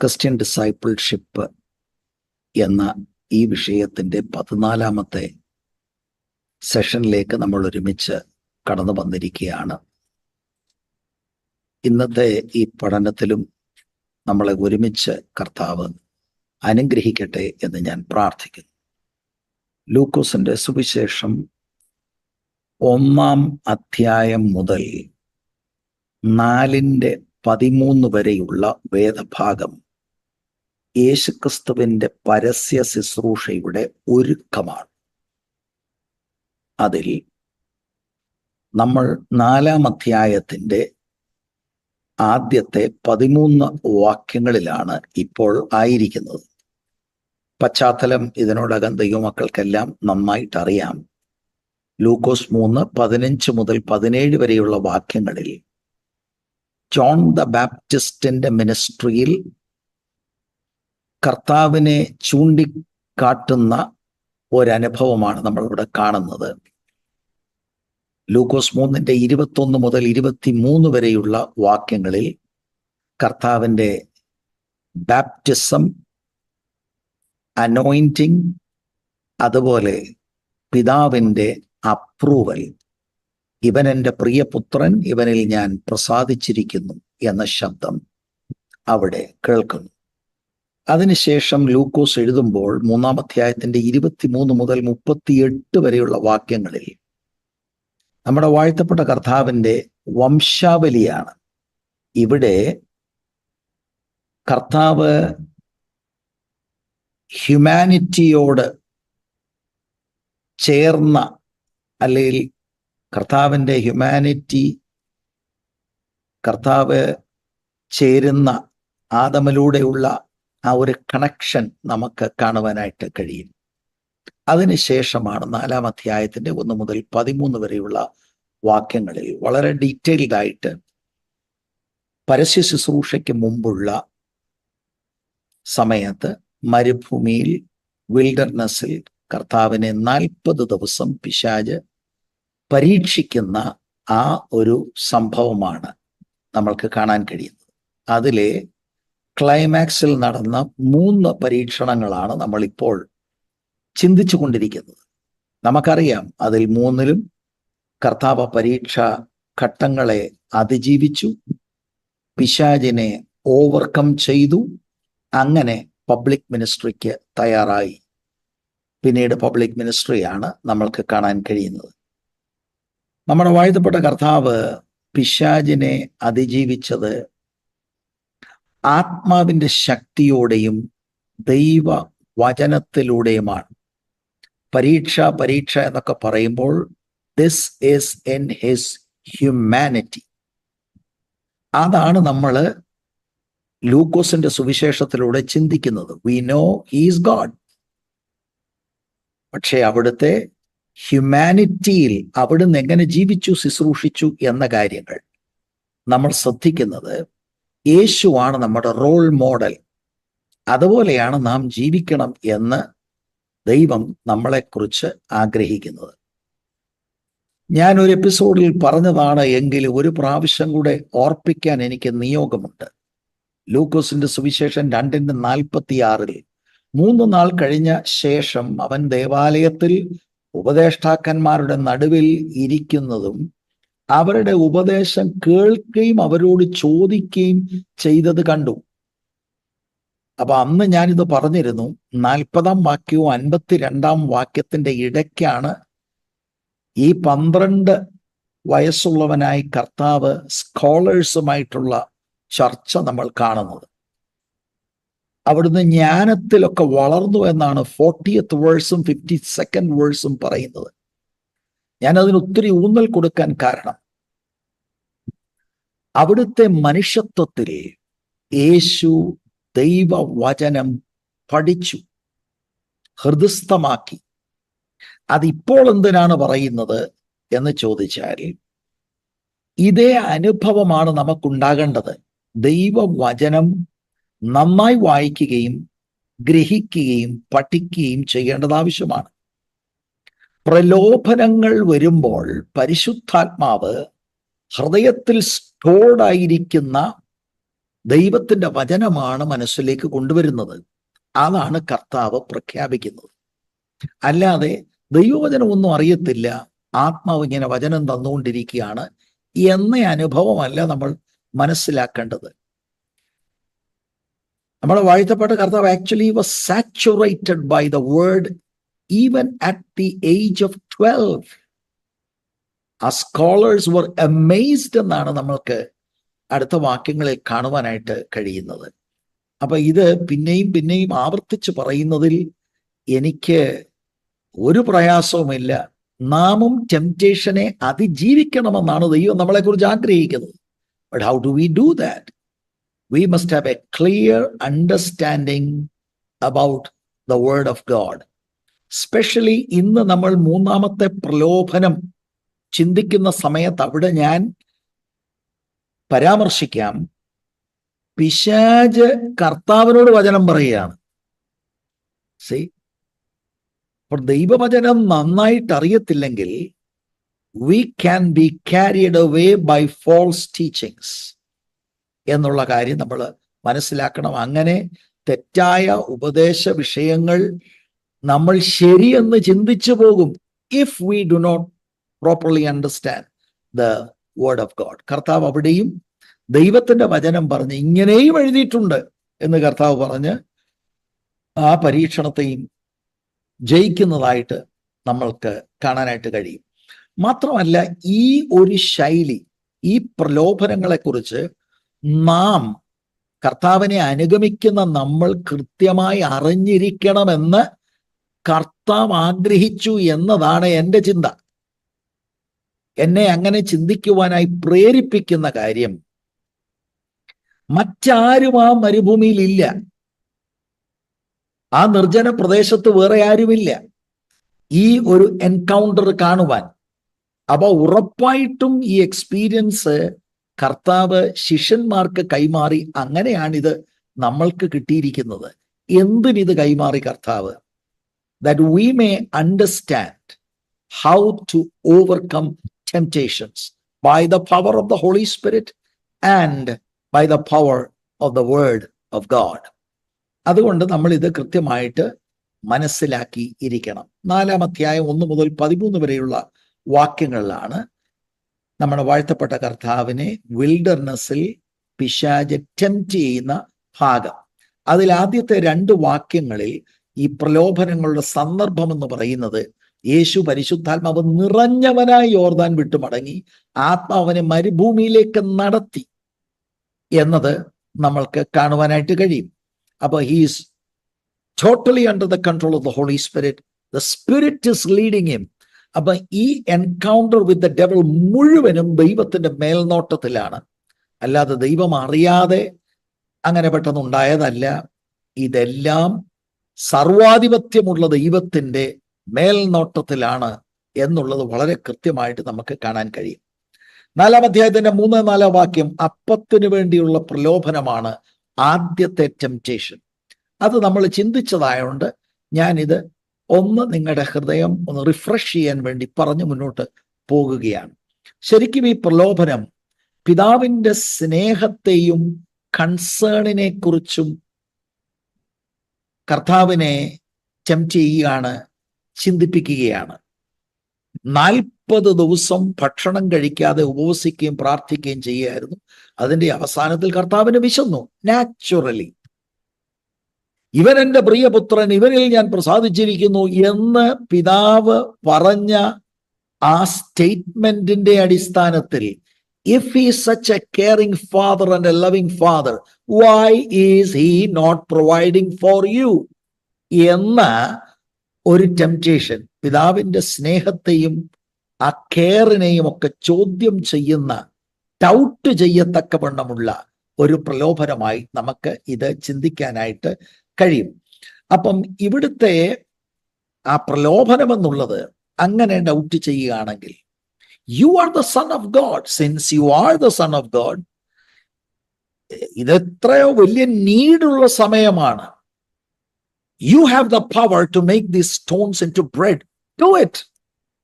Christian discipleship എന്ന ഈ വിഷയത്തിൻ്റെ 14-ാമത്തെ സെഷനിലേക്ക് നമ്മൾ ഒരുമിച്ച് കടന്നു വന്നിരിക്കുകയാണ്. ഇന്നത്തെ ഈ പഠനത്തിലും നമ്മളെ ഒരുമിച്ച് കർത്താവ് അനുഗ്രഹിക്കട്ടെ എന്ന് ഞാൻ പ്രാർത്ഥിക്കുന്നു. ലൂക്കോസിന്റെ സുവിശേഷം 1-ാം അധ്യായം മുതൽ 4-13 വരെയുള്ള വേദഭാഗം യേശുക്രിസ്തുവിന്റെ പരസ്യ ശുശ്രൂഷയുടെ ഒരുക്കമാണ്. അതിൽ നമ്മൾ 4-ാം അധ്യായത്തിന്റെ ആദ്യത്തെ 13 വാക്യങ്ങളിലാണ് ഇപ്പോൾ ആയിരിക്കുന്നത്. പശ്ചാത്തലം ഇതിനോടകം ദൈവമക്കൾക്കെല്ലാം നന്നായിട്ട് അറിയാം. ലൂക്കോസ് 3:15 മുതൽ 17 വരെയുള്ള വാക്യങ്ങളിൽ ജോൺ ദ ബാപ്റ്റിസ്റ്റിന്റെ മിനിസ്ട്രിയിൽ കർത്താവിനെ ചൂണ്ടിക്കാട്ടുന്ന ഒരനുഭവമാണ് നമ്മളിവിടെ കാണുന്നത്. ലൂക്കോസ് 3:21 മുതൽ 23 വരെയുള്ള വാക്യങ്ങളിൽ കർത്താവിൻ്റെ ബാപ്റ്റിസം, അനോയിന്റിങ്, അതുപോലെ പിതാവിൻ്റെ അപ്രൂവൽ, ഇവൻ എൻ്റെ പ്രിയപുത്രൻ, ഇവനിൽ ഞാൻ പ്രസാദിച്ചിരിക്കുന്നു എന്ന ശബ്ദം അവിടെ കേൾക്കുന്നു. അതിനുശേഷം ലൂക്കോസ് എഴുതുമ്പോൾ 3-ാം അധ്യായത്തിന്റെ 23 മുതൽ 38 വരെയുള്ള വാക്യങ്ങളിൽ നമ്മുടെ വാഴ്ത്തപ്പെട്ട കർത്താവിൻ്റെ വംശാവലിയാണ്. ഇവിടെ കർത്താവ് ഹ്യൂമാനിറ്റിയോട് ചേർന്ന, അല്ലെങ്കിൽ കർത്താവിൻ്റെ ഹ്യൂമാനിറ്റി, കർത്താവ് ചേരുന്ന ആദമിലൂടെയുള്ള ആ ഒരു കണക്ഷൻ നമുക്ക് കാണുവാനായിട്ട് കഴിയും. അതിനുശേഷമാണ് 4-ാം അധ്യായത്തിന്റെ 1 മുതൽ 13 വരെയുള്ള വാക്യങ്ങളിൽ വളരെ ഡീറ്റെയിൽഡ് ആയിട്ട് പരസ്യ ശുശ്രൂഷയ്ക്ക് മുമ്പുള്ള സമയത്ത് മരുഭൂമിയിൽ, വിൽഡർനെസ്സിൽ കർത്താവിനെ 40 ദിവസം പിശാച് പരീക്ഷിക്കുന്ന ആ ഒരു സംഭവമാണ് നമ്മൾക്ക് കാണാൻ കഴിയുന്നത്. അതിലെ ക്ലൈമാക്സിൽ നടന്ന 3 പരീക്ഷണങ്ങളാണ് നമ്മളിപ്പോൾ ചിന്തിച്ചു കൊണ്ടിരിക്കുന്നത്. നമുക്കറിയാം, അതിൽ 3-ലും കർത്താവ് പരീക്ഷ ഘട്ടങ്ങളെ അതിജീവിച്ചു, പിശാചിനെ ഓവർകം ചെയ്തു, അങ്ങനെ പബ്ലിക് മിനിസ്ട്രിക്ക് തയ്യാറായി. പിന്നീട് പബ്ലിക് മിനിസ്ട്രിയാണ് നമ്മൾക്ക് കാണാൻ കഴിയുന്നത്. നമ്മുടെ വാഴ്ത്തപ്പെട്ട കർത്താവ് പിശാചിനെ അതിജീവിച്ചത് ആത്മാവിൻ്റെ ശക്തിയോടെയും ദൈവ വചനത്തിലൂടെയുമാണ്. പരീക്ഷ എന്നൊക്കെ പറയുമ്പോൾ this is in his humanity. അതാണ് നമ്മൾ ലൂക്കോസിന്റെ സുവിശേഷത്തിലൂടെ ചിന്തിക്കുന്നത്. We know he is God. പക്ഷെ അവിടുത്തെ ഹ്യൂമാനിറ്റിയിൽ അവിടുന്ന് എങ്ങനെ ജീവിച്ചു, ശുശ്രൂഷിച്ചു എന്ന കാര്യങ്ങൾ നമ്മൾ ശ്രദ്ധിക്കുന്നത്. യേശുവാണ് നമ്മുടെ റോൾ മോഡൽ. അതുപോലെയാണ് നാം ജീവിക്കണം എന്ന് ദൈവം നമ്മളെക്കുറിച്ച് ആഗ്രഹിക്കുന്നത്. ഞാൻ ഒരു എപ്പിസോഡിൽ പറഞ്ഞതാണ്, എങ്കിലും ഒരു പ്രാവശ്യം കൂടെ ഓർപ്പിക്കാൻ എനിക്ക് നിയോഗമുണ്ട്. ലൂക്കോസിന്റെ സുവിശേഷം 2:46 3 നാൾ കഴിഞ്ഞ ശേഷം അവൻ ദേവാലയത്തിൽ ഉപദേഷ്ടാക്കന്മാരുടെ നടുവിൽ ഇരിക്കുന്നതും അവരുടെ ഉപദേശം കേൾക്കുകയും അവരോട് ചോദിക്കുകയും ചെയ്തത് കണ്ടു. അപ്പൊ അന്ന് ഞാനിത് പറഞ്ഞിരുന്നു. 40-ാം വാക്യവും 52-ാം വാക്യത്തിന്റെ ഇടയ്ക്കാണ് ഈ 12 വയസ്സുള്ളവനായി കർത്താവ് സ്കോളേഴ്സുമായിട്ടുള്ള ചർച്ച നമ്മൾ കാണുന്നത്. അവിടുന്ന് ജ്ഞാനത്തിലൊക്കെ വളർന്നു എന്നാണ് 40th വേഴ്സും 52nd വേഴ്സും പറയുന്നത്. ഞാനതിന് ഒത്തിരി ഊന്നൽ കൊടുക്കാൻ കാരണം, അവിടുത്തെ മനുഷ്യത്വത്തിൽ യേശു ദൈവവചനം പഠിച്ചു, ഹൃദയസ്ഥമാക്കി. അതിപ്പോൾ എന്തിനാണ് പറയുന്നത് എന്ന് ചോദിച്ചാൽ, ഇതേ അനുഭവമാണ് നമുക്കുണ്ടാകേണ്ടത്. ദൈവവചനം നന്നായി വായിക്കുകയും ഗ്രഹിക്കുകയും പഠിക്കുകയും ചെയ്യേണ്ടത് ആവശ്യമാണ്. പ്രലോഭനങ്ങൾ വരുമ്പോൾ പരിശുദ്ധാത്മാവ് ഹൃദയത്തിൽ സ്റ്റോർഡായിരിക്കുന്ന ദൈവത്തിന്റെ വചനമാണ് മനസ്സിലേക്ക് കൊണ്ടുവരുന്നത്. അതാണ് കർത്താവ് പ്രഖ്യാപിക്കുന്നത്. അല്ലാതെ ദൈവവചനം ഒന്നും അറിയത്തില്ല, ആത്മാവ് ഇങ്ങനെ വചനം തന്നുകൊണ്ടിരിക്കുകയാണ് എന്ന അനുഭവമല്ല നമ്മൾ മനസ്സിലാക്കേണ്ടത്. നമ്മളെ വാഴ്ത്തപ്പെട്ട കർത്താവ് actually was saturated by the word even at the age of 12. ആ സ്കോളേഴ്സ് വർ അമേസ്ഡ് എന്നാണ് നമ്മൾക്ക് അടുത്ത വാക്യങ്ങളിൽ കാണുവാനായിട്ട് കഴിയുന്നത്. അപ്പൊ ഇത് പിന്നെയും പിന്നെയും ആവർത്തിച്ച് പറയുന്നതിൽ എനിക്ക് ഒരു പ്രയാസവുമില്ല. നാമും ടെംപ്റ്റേഷനെ അതിജീവിക്കണമെന്നാണ് ദൈവം നമ്മളെക്കുറിച്ച് ആഗ്രഹിക്കുന്നത്. But how do we do that? We must have a clear understanding about the word of God. Especially ഇന്ന് നമ്മൾ മൂന്നാമത്തെ പ്രലോഭനം ചിന്തിക്കുന്ന സമയത്ത് അവിടെ ഞാൻ പരാമർശിക്കാം, പിശാച് കർത്താവിനോട് വചനം പറയുകയാണ്. അപ്പോൾ ദൈവവചനം നന്നായിട്ട് അറിയത്തില്ലെങ്കിൽ we can be carried away by false teachings എന്നുള്ള കാര്യം നമ്മൾ മനസ്സിലാക്കണം. അങ്ങനെ തെറ്റായ ഉപദേശ വിഷയങ്ങൾ നമ്മൾ ശരിയെന്ന് ചിന്തിച്ചു പോകും if we do not properly understand the word of God. കർത്താവ് അവിടെയും ദൈവത്തിന്റെ വചനം പറഞ്ഞ് ഇങ്ങനെയും എഴുതിയിട്ടുണ്ട് എന്ന് കർത്താവ് പറഞ്ഞ് ആ പരീക്ഷണത്തെയും ജയിക്കുന്നതായിട്ട് നമ്മൾക്ക് കാണാനായിട്ട് കഴിയും. മാത്രമല്ല, ഈ ഒരു ശൈലി, ഈ പ്രലോഭനങ്ങളെക്കുറിച്ച് നാം, കർത്താവിനെ അനുഗമിക്കുന്ന നമ്മൾ കൃത്യമായി അറിഞ്ഞിരിക്കണമെന്ന് കർത്താവ് ആഗ്രഹിച്ചു എന്നതാണ് എൻ്റെ ചിന്ത. എന്നെ അങ്ങനെ ചിന്തിക്കുവാനായി പ്രേരിപ്പിക്കുന്ന കാര്യം, മറ്റാരും ആ മരുഭൂമിയിൽ ഇല്ല, ആ നിർജ്ജന പ്രദേശത്ത് വേറെ ആരുമില്ല ഈ ഒരു എൻകൗണ്ടർ കാണുവാൻ. അപ്പൊ ഉറപ്പായിട്ടും ഈ എക്സ്പീരിയൻസ് കർത്താവ് ശിഷ്യന്മാർക്ക് കൈമാറി. അങ്ങനെയാണിത് നമ്മൾക്ക് കിട്ടിയിരിക്കുന്നത്. എന്തിനിത് കൈമാറി കർത്താവ്? that we may understand how to overcome temptations by the power of the Holy Spirit and by the power of the word of God. അതുകൊണ്ട് നമ്മൾ ഇത് കൃത്യമായിട്ട് മനസ്സിലാക്കി ഇരിക്കണം. 4-ാം അധ്യായം 1 മുതൽ 13 വരെയുള്ള വാക്യങ്ങളിലാണ് നമ്മുടെ വാഴ്ത്തപ്പെട്ട കർത്താവിനെ വിൽഡർനെസ്സിൽ പിശാച് ടെംപ്റ്റ് ചെയ്യുന്ന ഭാഗം. അതിൽ ആദ്യത്തെ 2 വാക്യങ്ങളിൽ ഈ പ്രലോഭനങ്ങളുടെ സന്ദർഭം എന്ന് പറയുന്നത്, യേശു പരിശുദ്ധാത്മാവ് നിറഞ്ഞവനായി യോർദാൻ വിട്ടു മടങ്ങി ആത്മാവിനെ മരുഭൂമിയിലേക്ക് നടത്തി എന്നത് നമ്മൾക്ക് കാണുവാനായിട്ട് കഴിയും. അപ്പൊ he's totally under the control of the holy spirit. The spirit is leading him. അപ്പൊ ഈ എൻകൗണ്ടർ വിത്ത് ദ ഡെവിൾ മുഴുവനും ദൈവത്തിന്റെ മേൽനോട്ടത്തിലാണ്, അല്ലാതെ ദൈവം അറിയാതെ അങ്ങനെ പെട്ടെന്ന് ഉണ്ടായതല്ല. ഇതെല്ലാം സർവാധിപത്യമുള്ള ദൈവത്തിന്റെ മേൽനോട്ടത്തിലാണ് എന്നുള്ളത് വളരെ കൃത്യമായിട്ട് നമുക്ക് കാണാൻ കഴിയും. 4-ാം അധ്യായത്തിന്റെ 3-4 വാക്യം അപ്പത്തിന് വേണ്ടിയുള്ള പ്രലോഭനമാണ് ആദ്യത്തെ ടെംപ്റ്റേഷൻ. അത് നമ്മൾ ചിന്തിച്ചതായോണ്ട് ഞാനിത് ഒന്ന് നിങ്ങളുടെ ഹൃദയം ഒന്ന് റിഫ്രഷ് ചെയ്യാൻ വേണ്ടി പറഞ്ഞു മുന്നോട്ട് പോകുകയാണ്. ശരിക്കും ഈ പ്രലോഭനം പിതാവിന്റെ സ്നേഹത്തെയും കൺസേണിനെ കുറിച്ചും കർത്താവിനെ ടെംപ്റ്റ് ചെയ്യുകയാണ്, ചിന്തിപ്പിക്കുകയാണ്. 40 ദിവസം ഭക്ഷണം കഴിക്കാതെ ഉപവസിക്കുകയും പ്രാർത്ഥിക്കുകയും ചെയ്യുകയായിരുന്നു. അതിന്റെ അവസാനത്തിൽ കർത്താവിന് വിശന്നു. നാച്ചുറലി ഇവൻ എൻ്റെ പ്രിയപുത്രൻ, ഇവനിൽ ഞാൻ പ്രസാദിച്ചിരിക്കുന്നു എന്ന് പിതാവ് പറഞ്ഞ ആ സ്റ്റേറ്റ്മെന്റിന്റെ അടിസ്ഥാനത്തിൽ, if he is such a caring father and a loving father, why is he not providing for you എന്ന ഒരു ടെംപ്റ്റേഷൻ, പിതാവിന്റെ സ്നേഹത്തെയും ആ കെയറിനെയും ഒക്കെ ചോദ്യം ചെയ്യുന്ന, ഡൗട്ട് ചെയ്യത്തക്കവണ്ണമുള്ള ഒരു പ്രലോഭനമായി നമുക്ക് ഇത് ചിന്തിക്കാനായിട്ട് കഴിയും. അപ്പം ഇവിടുത്തെ ആ പ്രലോഭനം എന്നുള്ളത് അങ്ങനെ ഡൗട്ട് ചെയ്യുകയാണെങ്കിൽ, you are the son of God. Since you are the son of God, ഇത് എത്രയോ വലിയ നീടുള്ള സമയമാണ്. You have the power to make these stones into bread. Do it.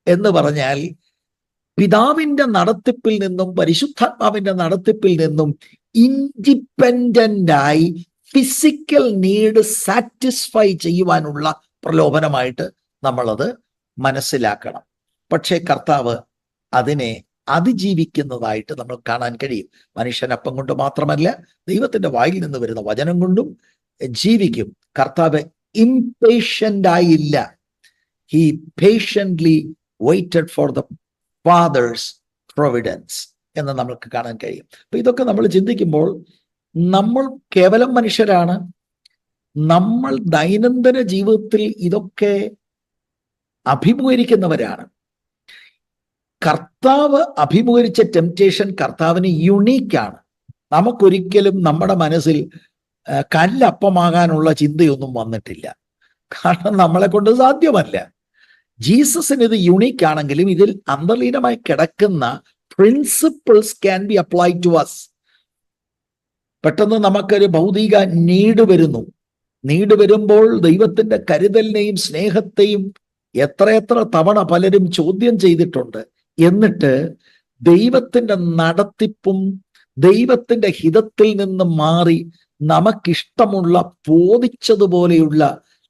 എന്ന് പറഞ്ഞാൽ പിതാവിന്റെ നടത്തിപ്പിൽ നിന്നും പരിശുദ്ധാത്മാവിന്റെ നടത്തിപ്പിൽ നിന്നും ഇൻഡിപെൻഡൻ്റായി ഫിസിക്കൽ നീഡ് സാറ്റിസ്ഫൈ ചെയ്യുവാനുള്ള പ്രലോഭനമായിട്ട് നമ്മളത് മനസ്സിലാക്കണം. പക്ഷേ കർത്താവ് അതിനെ അതിജീവിക്കുന്നതായിട്ട് നമ്മൾ കാണാൻ കഴിയും. മനുഷ്യൻ അപ്പം കൊണ്ട് മാത്രമല്ല, ദൈവത്തിന്റെ വായിൽ നിന്ന് വരുന്ന വചനം കൊണ്ടും ജീവിക്കും. കർത്താവ് ഇംപേഷ്യന്റ് ആയില്ല. He patiently waited for the father's providence എന്ന് നമ്മൾക്ക് കാണാൻ കഴിയും. അപ്പൊ ഇതൊക്കെ നമ്മൾ ചിന്തിക്കുമ്പോൾ നമ്മൾ കേവലം മനുഷ്യരാണ്. നമ്മൾ ദൈനംദിന ജീവിതത്തിൽ ഇതൊക്കെ അഭിമുഖീകരിക്കുന്നവരാണ്. കർത്താവ് അഭിമുഖീകരിച്ച ടെംപ്റ്റേഷൻ കർത്താവിന് യുണീക്കാണ്. നമുക്കൊരിക്കലും നമ്മുടെ മനസ്സിൽ കല്ലപ്പമാകാനുള്ള ചിന്തയൊന്നും വന്നിട്ടില്ല. കാരണം നമ്മളെ കൊണ്ട് സാധ്യമല്ല. ജീസസിന് ഇത് യുണീക്ക് ആണെങ്കിലും ഇതിൽ അന്തർലീനമായി കിടക്കുന്ന principles can be applied to us. പെട്ടെന്ന് നമുക്കൊരു ഭൗതിക നീഡ് വരുമ്പോൾ ദൈവത്തിന്റെ കരുതലിനെയും സ്നേഹത്തെയും എത്രയെത്ര തവണ പലരും ചോദ്യം ചെയ്തിട്ടുണ്ട്. എന്നിട്ട് ദൈവത്തിന്റെ നടത്തിപ്പും ദൈവത്തിന്റെ ഹിതത്തിൽ നിന്ന് മാറി നമുക്കിഷ്ടമുള്ള ബോധിച്ചതുപോലെയുള്ള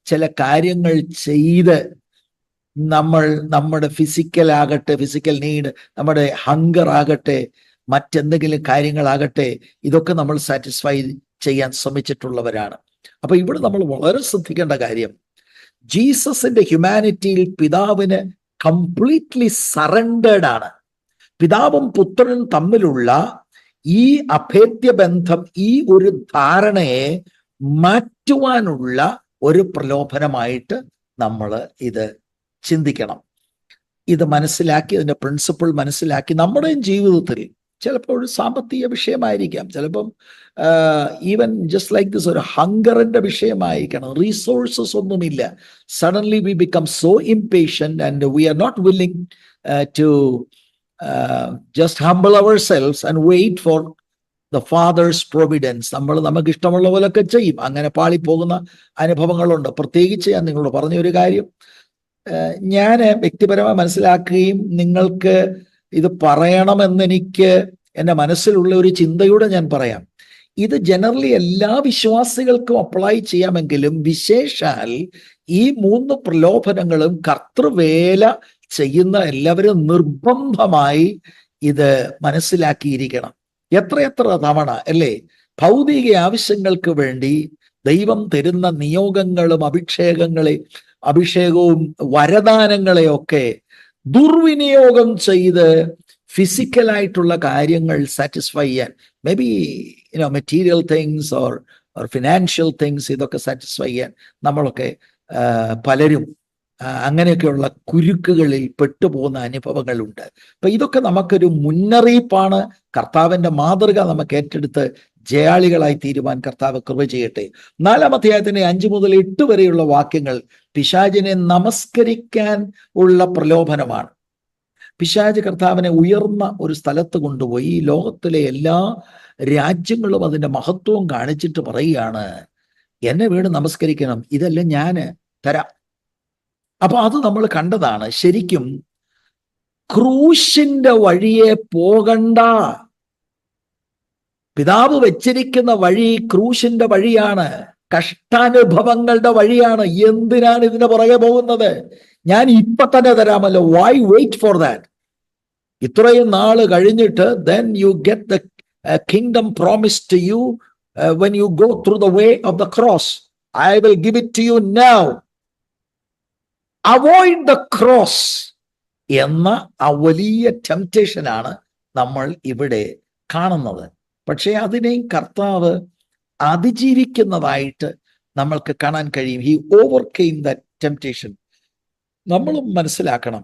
ചില കാര്യങ്ങൾ ചെയ്ത് നമ്മൾ നമ്മുടെ ഫിസിക്കൽ നീഡ്, നമ്മുടെ ഹങ്കർ ആകട്ടെ, മറ്റെന്തെങ്കിലും കാര്യങ്ങളാകട്ടെ, ഇതൊക്കെ നമ്മൾ സാറ്റിസ്ഫൈ ചെയ്യാൻ ശ്രമിച്ചിട്ടുള്ളവരാണ്. അപ്പൊ ഇവിടെ നമ്മൾ വളരെ ശ്രദ്ധിക്കേണ്ട കാര്യം, ജീസസിന്റെ ഹ്യൂമാനിറ്റിയിൽ പിതാവിന് കംപ്ലീറ്റ്ലി സറണ്ടേർഡ് ആണ്. പിതാവും പുത്രനും തമ്മിലുള്ള ഈ അഭേദ്യ ബന്ധം, ഈ ഒരു ധാരണയെ മാറ്റുവാനുള്ള ഒരു പ്രലോഭനമായിട്ട് നമ്മൾ ഇത് ചിന്തിക്കണം. ഇത് മനസ്സിലാക്കി, അതിന്റെ പ്രിൻസിപ്പിൾ മനസ്സിലാക്കി നമ്മുടെയും ജീവിതത്തിൽ ചിലപ്പോൾ ഒരു സാമ്പത്തിക വിഷയമായിരിക്കാം, ചിലപ്പം ഈവൻ ജസ്റ്റ് ലൈക്ക് ദിസ് ഒരു ഹങ്കറിന്റെ വിഷയമായിരിക്കണം. റീസോഴ്സസ് ഒന്നുമില്ല. Suddenly we become so impatient and we are not willing to just humble ourselves and wait for the father's providence. നമുക്ക് ഇഷ്ടമുള്ള പോലൊക്കെ ചെയ്യും. അങ്ങനെ പാളിപ്പോകുന്ന അനുഭവങ്ങളുണ്ട്. പ്രത്യേകിച്ച് ഞാൻ നിങ്ങളോട് പറഞ്ഞ ഒരു കാര്യം ഞാൻ വ്യക്തിപരമായി മനസ്സിലാക്കുകയും നിങ്ങൾക്ക് ഇത് പറയണമെന്നെനിക്ക് എൻ്റെ മനസ്സിലുള്ള ഒരു ചിന്തയോടെ ഞാൻ പറയാം. ഇത് ജനറലി എല്ലാ വിശ്വാസികൾക്കും അപ്ലൈ ചെയ്യാമെങ്കിലും വിശേഷാൽ ഈ 3 പ്രലോഭനങ്ങളും കർത്തൃവേല ചെയ്യുന്ന എല്ലാവരും നിർബന്ധമായി ഇത് മനസ്സിലാക്കിയിരിക്കണം. എത്രയെത്ര തവണ അല്ലേ ഭൗതിക ആവശ്യങ്ങൾക്ക് വേണ്ടി ദൈവം തരുന്ന നിയോഗങ്ങളും അഭിഷേകവും വരദാനങ്ങളെയൊക്കെ ദുർവിനിയോഗം ചെയ്ത് ഫിസിക്കലായിട്ടുള്ള കാര്യങ്ങൾ സാറ്റിസ്ഫൈ ചെയ്യാൻ, may be material things or financial things, ഇതൊക്കെ സാറ്റിസ്ഫൈ ചെയ്യാൻ നമ്മളൊക്കെ പലരും അങ്ങനെയൊക്കെയുള്ള കുരുക്കുകളിൽ പെട്ടുപോകുന്ന അനുഭവങ്ങളുണ്ട്. അപ്പൊ ഇതൊക്കെ നമുക്കൊരു മുന്നറിയിപ്പാണ്. കർത്താവിന്റെ മാതൃക നമുക്ക് ഏറ്റെടുത്ത് ജയാളികളായി തീരുവാൻ കർത്താവ് കൃപ ചെയ്യട്ടെ. 4-ാം അധ്യായത്തിന്റെ 5 മുതൽ 8 വരെയുള്ള വാക്യങ്ങൾ പിശാചിനെ നമസ്കരിക്കാൻ ഉള്ള പ്രലോഭനമാണ്. പിശാച് കർത്താവിനെ ഉയർന്ന ഒരു സ്ഥലത്ത് കൊണ്ടുപോയി ഈ ലോകത്തിലെ എല്ലാ രാജ്യങ്ങളും അതിന്റെ മഹത്വവും കാണിച്ചിട്ട് പറയുകയാണ്, എന്നെ വീട് നമസ്കരിക്കണം, ഇതെല്ലാം ഞാൻ തരാം. അപ്പൊ അത് നമ്മൾ കണ്ടതാണ്. ശരിക്കും ക്രൂശിന്റെ വഴിയെ പോകണ്ട. പിതാവ് വെച്ചിരിക്കുന്ന വഴി ക്രൂശിന്റെ വഴിയാണ്, കഷ്ടാനുഭവങ്ങളുടെ വഴിയാണ്. എന്തിനാണ് ഇതിന് പുറകെ പോകുന്നത്? ഞാൻ ഇപ്പൊ തന്നെ തരാമല്ലോ. Why wait for that? ഇത്രയും നാള് കഴിഞ്ഞിട്ട് then you get the kingdom promised to you when you go through the way of the cross. I will give it to you now. Avoid the cross എന്ന ആ വലിയ ടെംപ്റ്റേഷനാണ് നമ്മൾ ഇവിടെ കാണുന്നത്. പക്ഷേ അതിനെയും കർത്താവ് അതിജീവിക്കുന്നതായിട്ട് നമ്മൾക്ക് കാണാൻ കഴിയും. He overcame that temptation. നമ്മളും മനസ്സിലാക്കണം,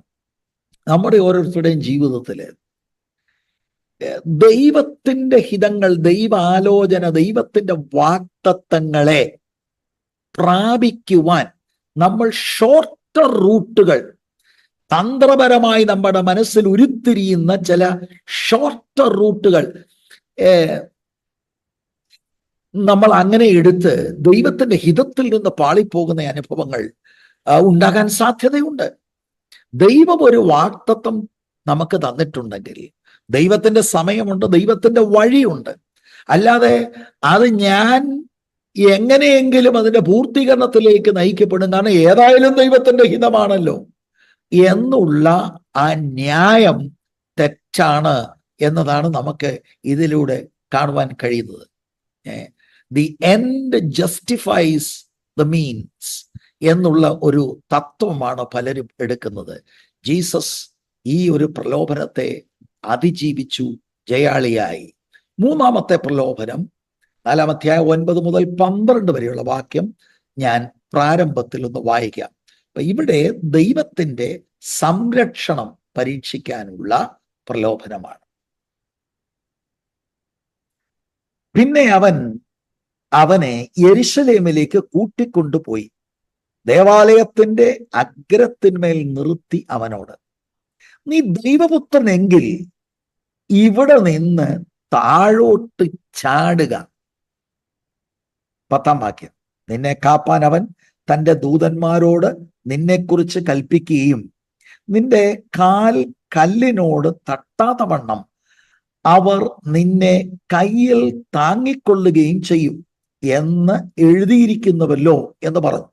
നമ്മുടെ ഓരോരുത്തരുടെയും ജീവിതത്തിൽ ദൈവത്തിന്റെ ഹിതങ്ങൾ, ദൈവാലോചന, ദൈവത്തിന്റെ വാഗ്ദത്തങ്ങളെ പ്രാപിക്കുവാൻ നമ്മൾ ഷോർട്ടർ റൂട്ടുകൾ, തന്ത്രപരമായി നമ്മുടെ മനസ്സിൽ ഉരുത്തിരിയുന്ന ചില ഷോർട്ടർ റൂട്ടുകൾ നമ്മൾ അങ്ങനെ എടുത്ത് ദൈവത്തിന്റെ ഹിതത്തിൽ നിന്ന് പാളിപ്പോകുന്ന അനുഭവങ്ങൾ ഉണ്ടാകാൻ സാധ്യതയുണ്ട്. ദൈവം ഒരു വാഗ്ദത്തം നമുക്ക് തന്നിട്ടുണ്ടെങ്കിൽ ദൈവത്തിന്റെ സമയമുണ്ട്, ദൈവത്തിന്റെ വഴിയുണ്ട്. അല്ലാതെ അത് ഞാൻ എങ്ങനെയെങ്കിലും അതിന്റെ പൂർത്തീകരണത്തിലേക്ക് നയിക്കപ്പെടും, കാരണം ഏതായാലും ദൈവത്തിന്റെ ഹിതമാണല്ലോ എന്നുള്ള ആ ന്യായം തെറ്റാണ് എന്നതാണ് നമുക്ക് ഇതിലൂടെ കാണുവാൻ കഴിയുന്നത്. The end justifies the means എന്നുള്ള ഒരു തത്വമാണ് പലരും എടുക്കുന്നത്. ജീസസ് ഈ ഒരു പ്രലോഭനത്തെ അതിജീവിച്ചു, ജയാളിയായി. മൂന്നാമത്തെ പ്രലോഭനം 4-ാം അധ്യായം 9 മുതൽ 12 വരെയുള്ള വാക്യം ഞാൻ പ്രാരംഭത്തിൽ ഒന്ന് വായിക്കാം. അപ്പൊ ഇവിടെ ദൈവത്തിന്റെ സംരക്ഷണം പരീക്ഷിക്കാനുള്ള പ്രലോഭനമാണ്. പിന്നെ അവനെ യെരുശലേമിലേക്ക് കൂട്ടിക്കൊണ്ടുപോയി ദേവാലയത്തിന്റെ അഗ്രത്തിന്മേൽ നിർത്തി അവനോട്, നീ ദൈവപുത്രനെങ്കിൽ ഇവിടെ നിന്ന് താഴോട്ട് ചാടുക. 10-ാം വാക്യം, നിന്നെ കാപ്പാൻ അവൻ തൻ്റെ ദൂതന്മാരോട് നിന്നെക്കുറിച്ച് കൽപ്പിക്കുകയും നിന്റെ കാൽ കല്ലിനോട് തട്ടാത്ത വണ്ണം അവർ നിന്നെ കയ്യിൽ താങ്ങിക്കൊള്ളുകയും ചെയ്യും എന്ന് എഴുതിയിരിക്കുന്നുവല്ലോ എന്ന് പറഞ്ഞു.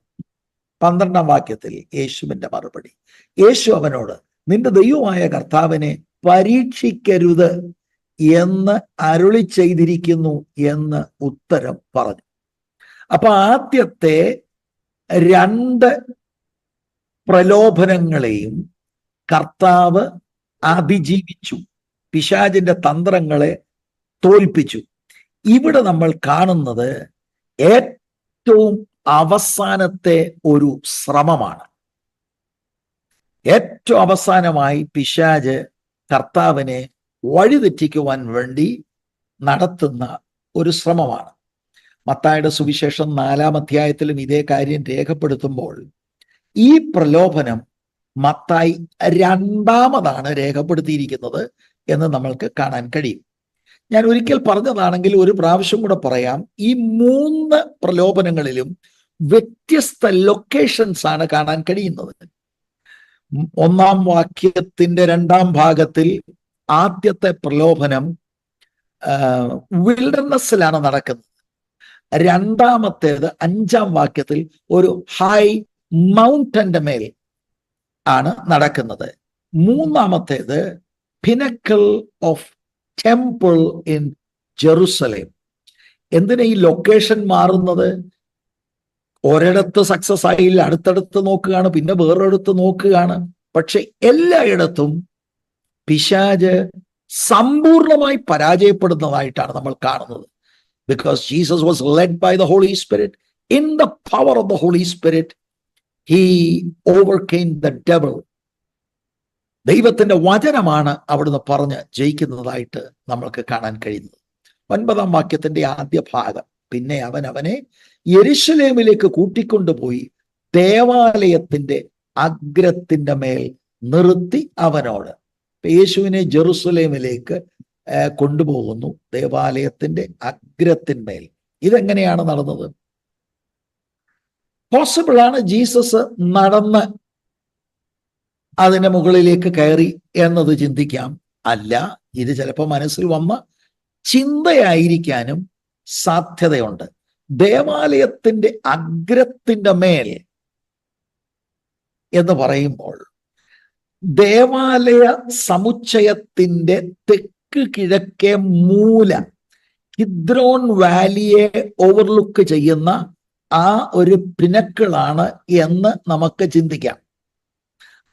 12-ാം വാക്യത്തിൽ യേശുവിന്റെ മറുപടി, യേശു അവനോട്, നിന്റെ ദൈവമായ കർത്താവിനെ പരീക്ഷിക്കരുത് എന്ന് അരുളി ചെയ്തിരിക്കുന്നു എന്ന് ഉത്തരം പറഞ്ഞു. അപ്പൊ ആദ്യത്തെ 2 പ്രലോഭനങ്ങളെയും കർത്താവ് അതിജീവിച്ചു, പിശാചിന്റെ തന്ത്രങ്ങളെ തോൽപ്പിച്ചു. ഇവിടെ നമ്മൾ കാണുന്നത് ഏറ്റവും അവസാനത്തെ ഒരു ശ്രമമാണ്. ഏറ്റവും അവസാനമായി പിശാച് കർത്താവിനെ വഴിതെറ്റിക്കുവാൻ വേണ്ടി നടത്തുന്ന ഒരു ശ്രമമാണ്. മത്തായിയുടെ സുവിശേഷം 4-ാം അധ്യായത്തിലും ഇതേ കാര്യം രേഖപ്പെടുത്തുമ്പോൾ ഈ പ്രലോഭനം മത്തായി 2ാമതാണ് രേഖപ്പെടുത്തിയിരിക്കുന്നത് എന്ന് നമ്മൾക്ക് കാണാൻ കഴിയും. ഞാൻ ഒരിക്കൽ പറഞ്ഞതാണെങ്കിൽ ഒരു പ്രാവശ്യം കൂടെ പറയാം. ഈ 3 പ്രലോഭനങ്ങളിലും വ്യത്യസ്ത ലൊക്കേഷൻസ് ആണ് കാണാൻ കഴിയുന്നത്. 1-ാം വാക്യത്തിന്റെ 2ാം ഭാഗത്തിൽ ആദ്യത്തെ പ്രലോഭനം വിൽഡർനെസ്സിലാണ് നടക്കുന്നത്. 2ാമത്തേത് 5-ാം വാക്യത്തിൽ ഒരു ഹൈ മൗണ്ടന്റെ മേൽ ആണ് നടക്കുന്നത്. 3ാമത്തേത് pinnacle of temple in Jerusalem. എന്തിനാ ഈ ലൊക്കേഷൻ മാറുന്നത്? ഒരിടത്ത് സക്സസ് ആയില്ല, അടുത്തടുത്ത് നോക്കുകയാണ്, പിന്നെ വേറൊരിടത്ത് നോക്കുകയാണ്. പക്ഷെ എല്ലായിടത്തും പിശാച് സമ്പൂർണമായി പരാജയപ്പെടുന്നതായിട്ടാണ് നമ്മൾ കാണുന്നത്. Because Jesus was led by the Holy Spirit, in the power of the Holy Spirit, he overcame the devil. ദൈവത്തിന്റെ വചനമാണ് അവിടുന്ന് പറഞ്ഞ് ജയിക്കുന്നതായിട്ട് നമ്മൾക്ക് കാണാൻ കഴിയുന്നത്. 9-ാം വാക്യത്തിന്റെ ആദ്യ ഭാഗം, പിന്നെ അവനെ യെരുശലേമിലേക്ക് കൂട്ടിക്കൊണ്ടുപോയി ദേവാലയത്തിന്റെ അഗ്രത്തിന്റെ മേൽ നിർത്തി അവനോട്. യേശുവിനെ ജെറുസലേമിലേക്ക് കൊണ്ടുപോകുന്നു, ദേവാലയത്തിന്റെ അഗ്രത്തിന്മേൽ. ഇതെങ്ങനെയാണ് നടന്നത്? പോസിബിൾ ആണ് ജീസസ് നടന്ന് അതിന്റെ മുകളിലേക്ക് കയറി എന്നത് ചിന്തിക്കാം. അല്ല, ഇത് ചിലപ്പോൾ മനസ്സിൽ വന്ന ചിന്തയായിരിക്കാനും സാധ്യതയുണ്ട്. ദേവാലയത്തിന്റെ അഗ്രത്തിന്റെ മേൽ എന്ന് പറയുമ്പോൾ ദേവാലയ സമുച്ചയത്തിന്റെ തെക്ക് കിഴക്കേ മൂല, കിദ്രോൺ വാലിയെ ഓവർലുക്ക് ചെയ്യുന്ന ആ ഒരു പിനക്കിളാണ് എന്ന് നമുക്ക് ചിന്തിക്കാം.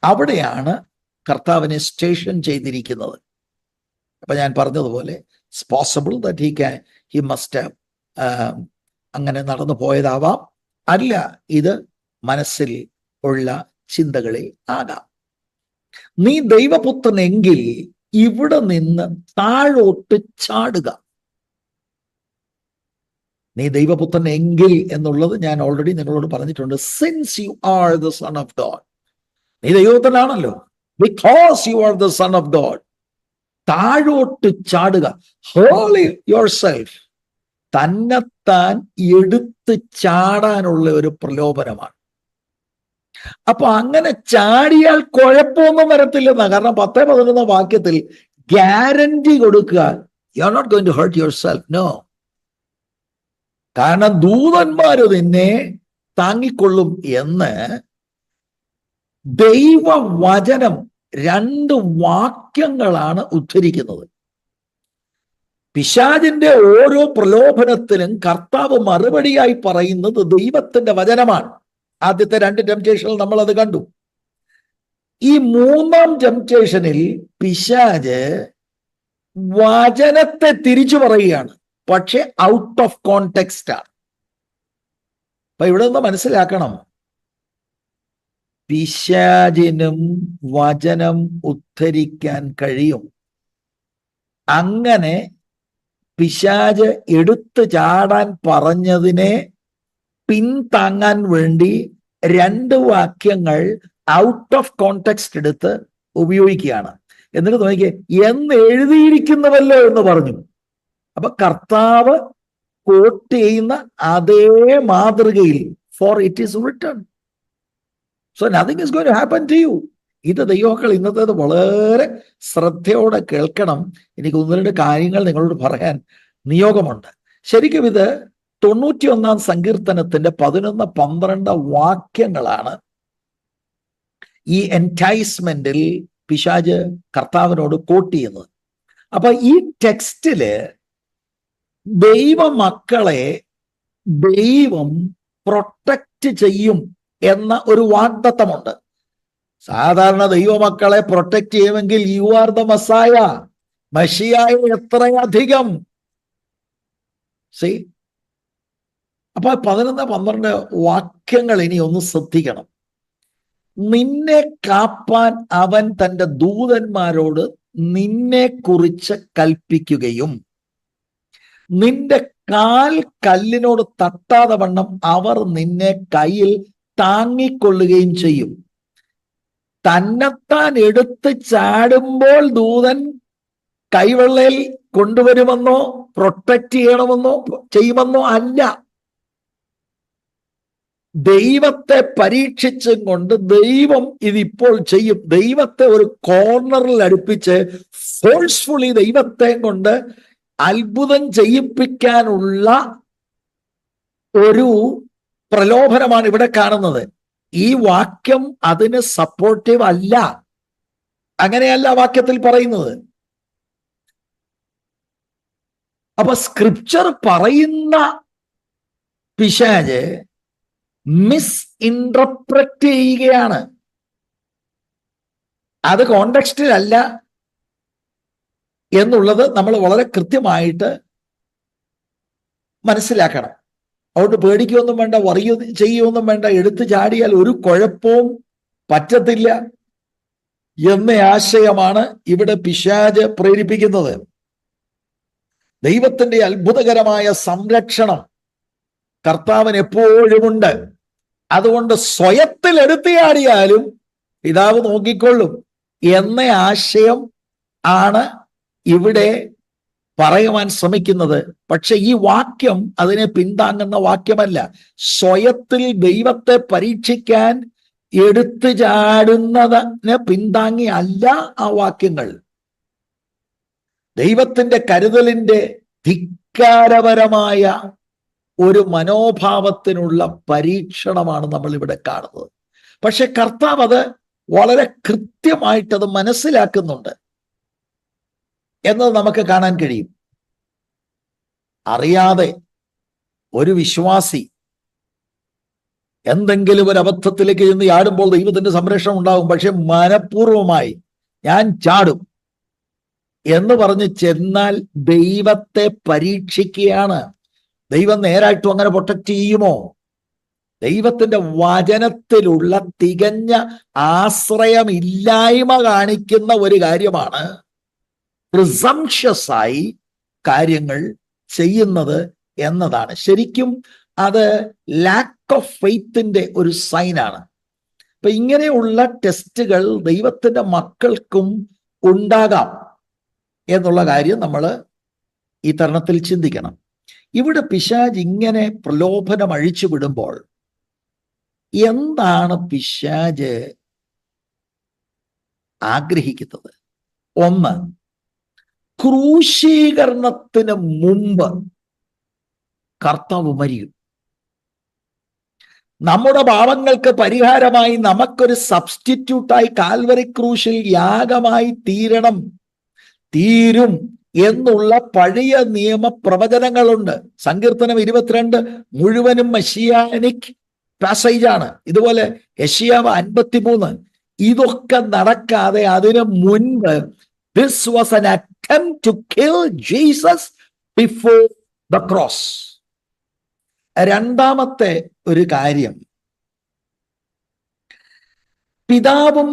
അവിടെയാണ് കർത്താവിനെ സ്റ്റേഷൻ ചെയ്തിരിക്കുന്നത്. അപ്പൊ ഞാൻ പറഞ്ഞതുപോലെ it's possible that he must അങ്ങനെ നടന്നു പോയതാവാം. അല്ല, ഇത് മനസ്സിൽ ഉള്ള ചിന്തകളിൽ ആകാം. നീ ദൈവപുത്രനെങ്കിൽ ഇവിടെ നിന്ന് താഴോട്ട് ചാടുക. നീ ദൈവപുത്രൻ എങ്കിൽ എന്നുള്ളത് ഞാൻ ഓൾറെഡി നിങ്ങളോട് പറഞ്ഞിട്ടുണ്ട്. Since you are the son of God, നീ ദൈവപുത്രനാണല്ലോ, because you are the son of God, താഴോട്ട് ചാടുക. ഹോളി യുവർ സെൽഫ്, തന്നെത്താൻ എടുത്ത് ചാടാനുള്ള ഒരു പ്രലോഭനമാണ്. അപ്പൊ അങ്ങനെ ചാടിയാൽ കുഴപ്പമൊന്നും വരത്തില്ലെന്നാ. കാരണം 10-11 വാക്യത്തിൽ ഗ്യാരണ്ടി കൊടുക്കുക, you are not going to hurt yourself. No, കാരണം ദൂതന്മാര് നിന്നെ താങ്ങിക്കൊള്ളും എന്ന് ദൈവവചനം 2 വാക്യങ്ങളാണ് ഉദ്ധരിക്കുന്നത്. പിശാചിന്റെ ഓരോ പ്രലോഭനത്തിനും കർത്താവ് മറുപടിയായി പറയുന്നത് ദൈവത്തിന്റെ വചനമാണ്. ആദ്യത്തെ 2 ടെംപ്റ്റേഷനിൽ നമ്മൾ അത് കണ്ടു. ഈ 3-ാം ടെംപ്റ്റേഷനിൽ പിശാച് വചനത്തെ തിരിച്ചു പറയുകയാണ്, പക്ഷെ ഔട്ട് ഓഫ് കോണ്ടെക്സ്റ്റ് ആണ്. അപ്പൊ ഇവിടെ നിന്ന് മനസ്സിലാക്കണം, പിശാചിനും വചനം ഉദ്ധരിക്കാൻ കഴിയും. അങ്ങനെ പിശാച് എടുത്തു ചാടാൻ പറഞ്ഞതിനെ പിന്താങ്ങാൻ വേണ്ടി 2 വാക്യങ്ങൾ ഔട്ട് ഓഫ് കോണ്ടെക്സ്റ്റ് എടുത്ത് ഉപയോഗിക്കുകയാണ്. എന്നിട്ട് നോക്കിയേ, എന്ന് എഴുതിയിരിക്കുന്നുവല്ലോ എന്ന് പറഞ്ഞു. അപ്പൊ കർത്താവ് കോട്ട് ചെയ്യുന്ന അതേ മാതൃകയിൽ for it is written, so nothing is going to happen to you. ഇത് ദൈവമക്കൾ ഇന്നത്തേത് വളരെ ശ്രദ്ധയോടെ കേൾക്കണം. എനിക്ക് 1-2 കാര്യങ്ങൾ നിങ്ങളോട് പറയാൻ നിയോഗമുണ്ട്. ശരിക്കും ഇത് 91-ാം സങ്കീർത്തനത്തിന്റെ 11-12 വാക്യങ്ങളാണ് ഈ എൻറ്റൈസ്മെന്റിൽ പിശാച് കർത്താവിനോട് കോട്ട് ചെയ്യുന്നത്. അപ്പൊ ഈ ടെക്സ്റ്റില് ദൈവമക്കളെ ദൈവം പ്രൊട്ടക്റ്റ് ചെയ്യും എന്ന ഒരു വാഗ്ദത്തമുണ്ട്. സാധാരണ ദൈവമക്കളെ പ്രൊട്ടക്റ്റ് ചെയ്യുമെങ്കിൽ യു ആർ ദ മസായ, മഷിയായ എത്രയധികം. അപ്പൊ 11-12 വാക്യങ്ങൾ ഇനി ഒന്ന് ശ്രദ്ധിക്കണം. നിന്നെ കാപ്പാൻ അവൻ തന്റെ ദൂതന്മാരോട് നിന്നെ കുറിച്ച് കൽപ്പിക്കുകയും നിന്റെ കാൽ കല്ലിനോട് തട്ടാതെ വണ്ണം അവർ നിന്നെ കയ്യിൽ താങ്ങിക്കൊള്ളുകയും ചെയ്യും. തന്നെത്താൻ എടുത്ത് ചാടുമ്പോൾ ദൂതൻ കൈവെള്ളയിൽ കൊണ്ടുവരുമെന്നോ പ്രൊട്ടക്റ്റ് ചെയ്യണമെന്നോ ചെയ്യുമെന്നോ അല്ല. ദൈവത്തെ പരീക്ഷിച്ചും കൊണ്ട് ദൈവം ഇതിപ്പോൾ ചെയ്യും. ദൈവത്തെ ഒരു കോർണറിൽ അടുപ്പിച്ച് ഫോഴ്സ്ഫുള്ളി ദൈവത്തെ കൊണ്ട് അത്ഭുതം ചെയ്യിപ്പിക്കാനുള്ള ഒരു പ്രലോഭനമാണ് ഇവിടെ കാണുന്നത്. ഈ വാക്യം അതിന് സപ്പോർട്ടീവ് അല്ല. അങ്ങനെയല്ല വാക്യത്തിൽ പറയുന്നത്. അപ്പൊ സ്ക്രിപ്ചർ പറയുന്ന പിശാച് മിസ് ഇന്റർപ്രറ്റ് ചെയ്യുകയാണ്. അത് കോണ്ടെക്സ്റ്റിലല്ല എന്നുള്ളത് നമ്മൾ വളരെ കൃത്യമായിട്ട് മനസ്സിലാക്കണം. അതുകൊണ്ട് പേടിക്കുകയൊന്നും വേണ്ട, ചെയ്യുകയൊന്നും വേണ്ട. എടുത്തു ചാടിയാൽ ഒരു കുഴപ്പവും പറ്റത്തില്ല എന്ന ആശയമാണ് ഇവിടെ പിശാച് പ്രേരിപ്പിക്കുന്നത്. ദൈവത്തിന്റെ അത്ഭുതകരമായ സംരക്ഷണം കർത്താവിന് എപ്പോഴുമുണ്ട്. അതുകൊണ്ട് സ്വയത്തിൽ എടുത്തു ചാടിയാലും പിതാവ് നോക്കിക്കൊള്ളും എന്ന ആശയം ആണ് ഇവിടെ പറയുവാൻ ശ്രമിക്കുന്നത്. പക്ഷെ ഈ വാക്യം അതിനെ പിന്താങ്ങുന്ന വാക്യമല്ല. സ്വയത്തിൽ ദൈവത്തെ പരീക്ഷിക്കാൻ എടുത്തു ചാടുന്നതിനെ പിന്താങ്ങി അല്ല ആ വാക്യങ്ങൾ. ദൈവത്തിന്റെ കരുതലിന്റെ ധിക്കാരപരമായ ഒരു മനോഭാവത്തിനുള്ള പരീക്ഷണമാണ് നമ്മൾ ഇവിടെ കാണുന്നത്. പക്ഷെ കർത്താവ് അത് വളരെ കൃത്യമായിട്ടത് മനസ്സിലാക്കുന്നുണ്ട് എന്നത് നമുക്ക് കാണാൻ കഴിയും. അറിയാതെ ഒരു വിശ്വാസി എന്തെങ്കിലും ഒരു അബദ്ധത്തിലേക്ക് ചെന്ന് ചാടുമ്പോൾ ദൈവത്തിന്റെ സംരക്ഷണം ഉണ്ടാകും. പക്ഷെ മനഃപൂർവമായി ഞാൻ ചാടും എന്ന് പറഞ്ഞ് ചെന്നാൽ ദൈവത്തെ പരീക്ഷിക്കുകയാണ്. ദൈവം നേരായിട്ടും അങ്ങനെ പ്രൊട്ടക്റ്റ് ചെയ്യുമോ? ദൈവത്തിന്റെ വചനത്തിലുള്ള തികഞ്ഞ ആശ്രയമില്ലായ്മ കാണിക്കുന്ന ഒരു കാര്യമാണ് പ്രിസംഷ്യസ് ആയി കാര്യങ്ങൾ ചെയ്യുന്നത് എന്നതാണ്. ശരിക്കും അത് ലാക്ക് ഓഫ് ഫെയ്ത്തിന്റെ ഒരു സൈനാണ്. അപ്പൊ ഇങ്ങനെയുള്ള ടെസ്റ്റുകൾ ദൈവത്തിന്റെ മക്കൾക്കും ഉണ്ടാകാം എന്നുള്ള കാര്യം നമ്മൾ ഈ തരുണത്തിൽ ചിന്തിക്കണം. ഇവിടെ പിശാച് ഇങ്ങനെ പ്രലോഭനം അഴിച്ചു വിടുമ്പോൾ എന്താണ് പിശാച് ആഗ്രഹിക്കുന്നത്? ഒന്ന്, ക്രൂശീകരണത്തിന് മുമ്പ് കർത്താവ് മരിക്കും. നമ്മുടെ പാപങ്ങൾക്ക് പരിഹാരമായി നമുക്കൊരു സബ്സ്റ്റിറ്റ്യൂട്ടായി കാൽവറി ക്രൂശിൽ യാഗമായി തീരും എന്നുള്ള പഴയ നിയമ പ്രവചനങ്ങളുണ്ട്. സങ്കീർത്തനം 22 മുഴുവനും മെസ്സിയാനിക് പാസേജ് ആണ്. ഇതുപോലെ യെശയ്യാവ് 53. ഇതൊക്കെ നടക്കാതെ അതിനു മുൻപ് this was an attempt to kill Jesus before the cross. രണ്ടാമത്തെ ഒരു കാര്യം, പിതാവും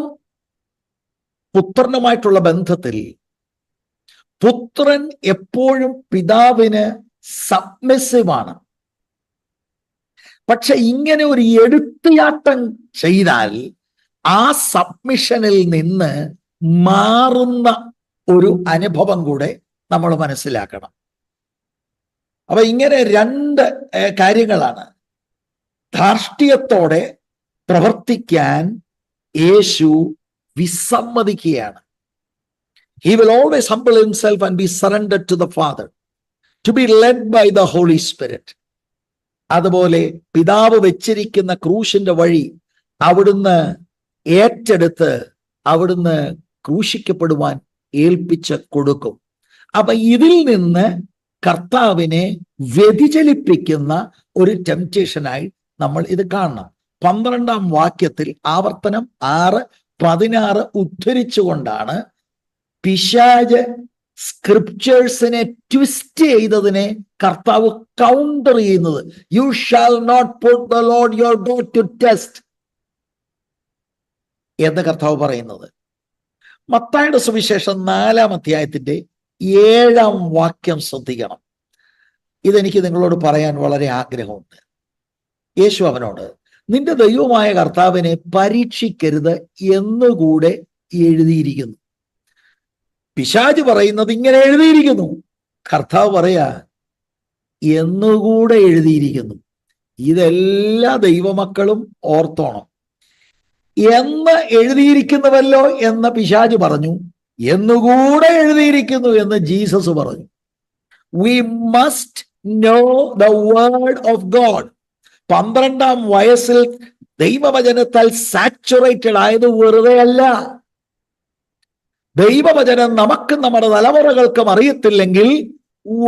പുത്രനുമായിട്ടുള്ള ബന്ധത്തിൽ പുത്രൻ എപ്പോഴും പിതാവിന് സബ്മിസീവാണ്. പക്ഷെ ഇങ്ങനെ ഒരു എടുത്തുയാട്ടം ചെയ്താൽ ആ സബ്മിഷനിൽ നിന്ന് മാറുന്ന ഒരു അനുഭവം കൂടെ നമ്മൾ മനസ്സിലാക്കണം. അപ്പൊ ഇങ്ങനെ രണ്ട് കാര്യങ്ങളാണ്. ധാർഷ്ട്യത്തോടെ പ്രവർത്തിക്കാൻ യേശു വിസമ്മതിക്കുകയാണ്. He will always humble himself and be surrendered to the Father, to be led by the Holy Spirit. അതുപോലെ പിതാവ് വെച്ചിരിക്കുന്ന ക്രൂശിന്റെ വഴി അവിടുന്ന് ഏറ്റെടുത്ത് അവിടുന്ന് ക്രൂശിക്കപ്പെടുവാൻ ഏൽപ്പിച്ച് കൊടുക്കും. അപ്പൊ ഇതിൽ നിന്ന് കർത്താവിനെ വ്യതിചലിപ്പിക്കുന്ന ഒരു ടെംപ്റ്റേഷനായി നമ്മൾ ഇത് കാണണം. 12-ാം വാക്യത്തിൽ ആവർത്തനം 6:16 ഉദ്ധരിച്ചുകൊണ്ടാണ് പിശാച് സ്ക്രിപ്ചേഴ്സിനെ ട്വിസ്റ്റ് ചെയ്തതിനെ കർത്താവ് കൗണ്ടർ ചെയ്യുന്നത്. You shall not put the Lord your God to test എന്ന് കർത്താവ് പറയുന്നത്. മത്തായിയുടെ സുവിശേഷം 4-ാം അധ്യായത്തിന്റെ 7-ാം വാക്യം ശ്രദ്ധിക്കണം. ഇതെനിക്ക് നിങ്ങളോട് പറയാൻ വളരെ ആഗ്രഹമുണ്ട്. യേശു അവനോട്, നിന്റെ ദൈവമായ കർത്താവിനെ പരീക്ഷിക്കരുത് എന്നുകൂടെ എഴുതിയിരിക്കുന്നു. പിശാച് പറയുന്നത് ഇങ്ങനെ എഴുതിയിരിക്കുന്നു, കർത്താവ് പറയാ എന്നുകൂടെ എഴുതിയിരിക്കുന്നു. ഇതെല്ലാ ദൈവമക്കളും ഓർത്തോണം. എന്ന് എഴുതിയിരിക്കുന്നുവല്ലോ എന്ന് പിശാച് പറഞ്ഞു, എന്നുകൂടെ എഴുതിയിരിക്കുന്നു എന്ന് ജീസസ് പറഞ്ഞു. We must know the word of God. 12-ാം വയസ്സിൽ ദൈവവചനത്താൽ സാച്ചുറേറ്റഡ് ആയത് വെറുതെ അല്ല. ദൈവവചനം നമുക്ക് നമ്മുടെ തലമുറകൾക്കും അറിയത്തില്ലെങ്കിൽ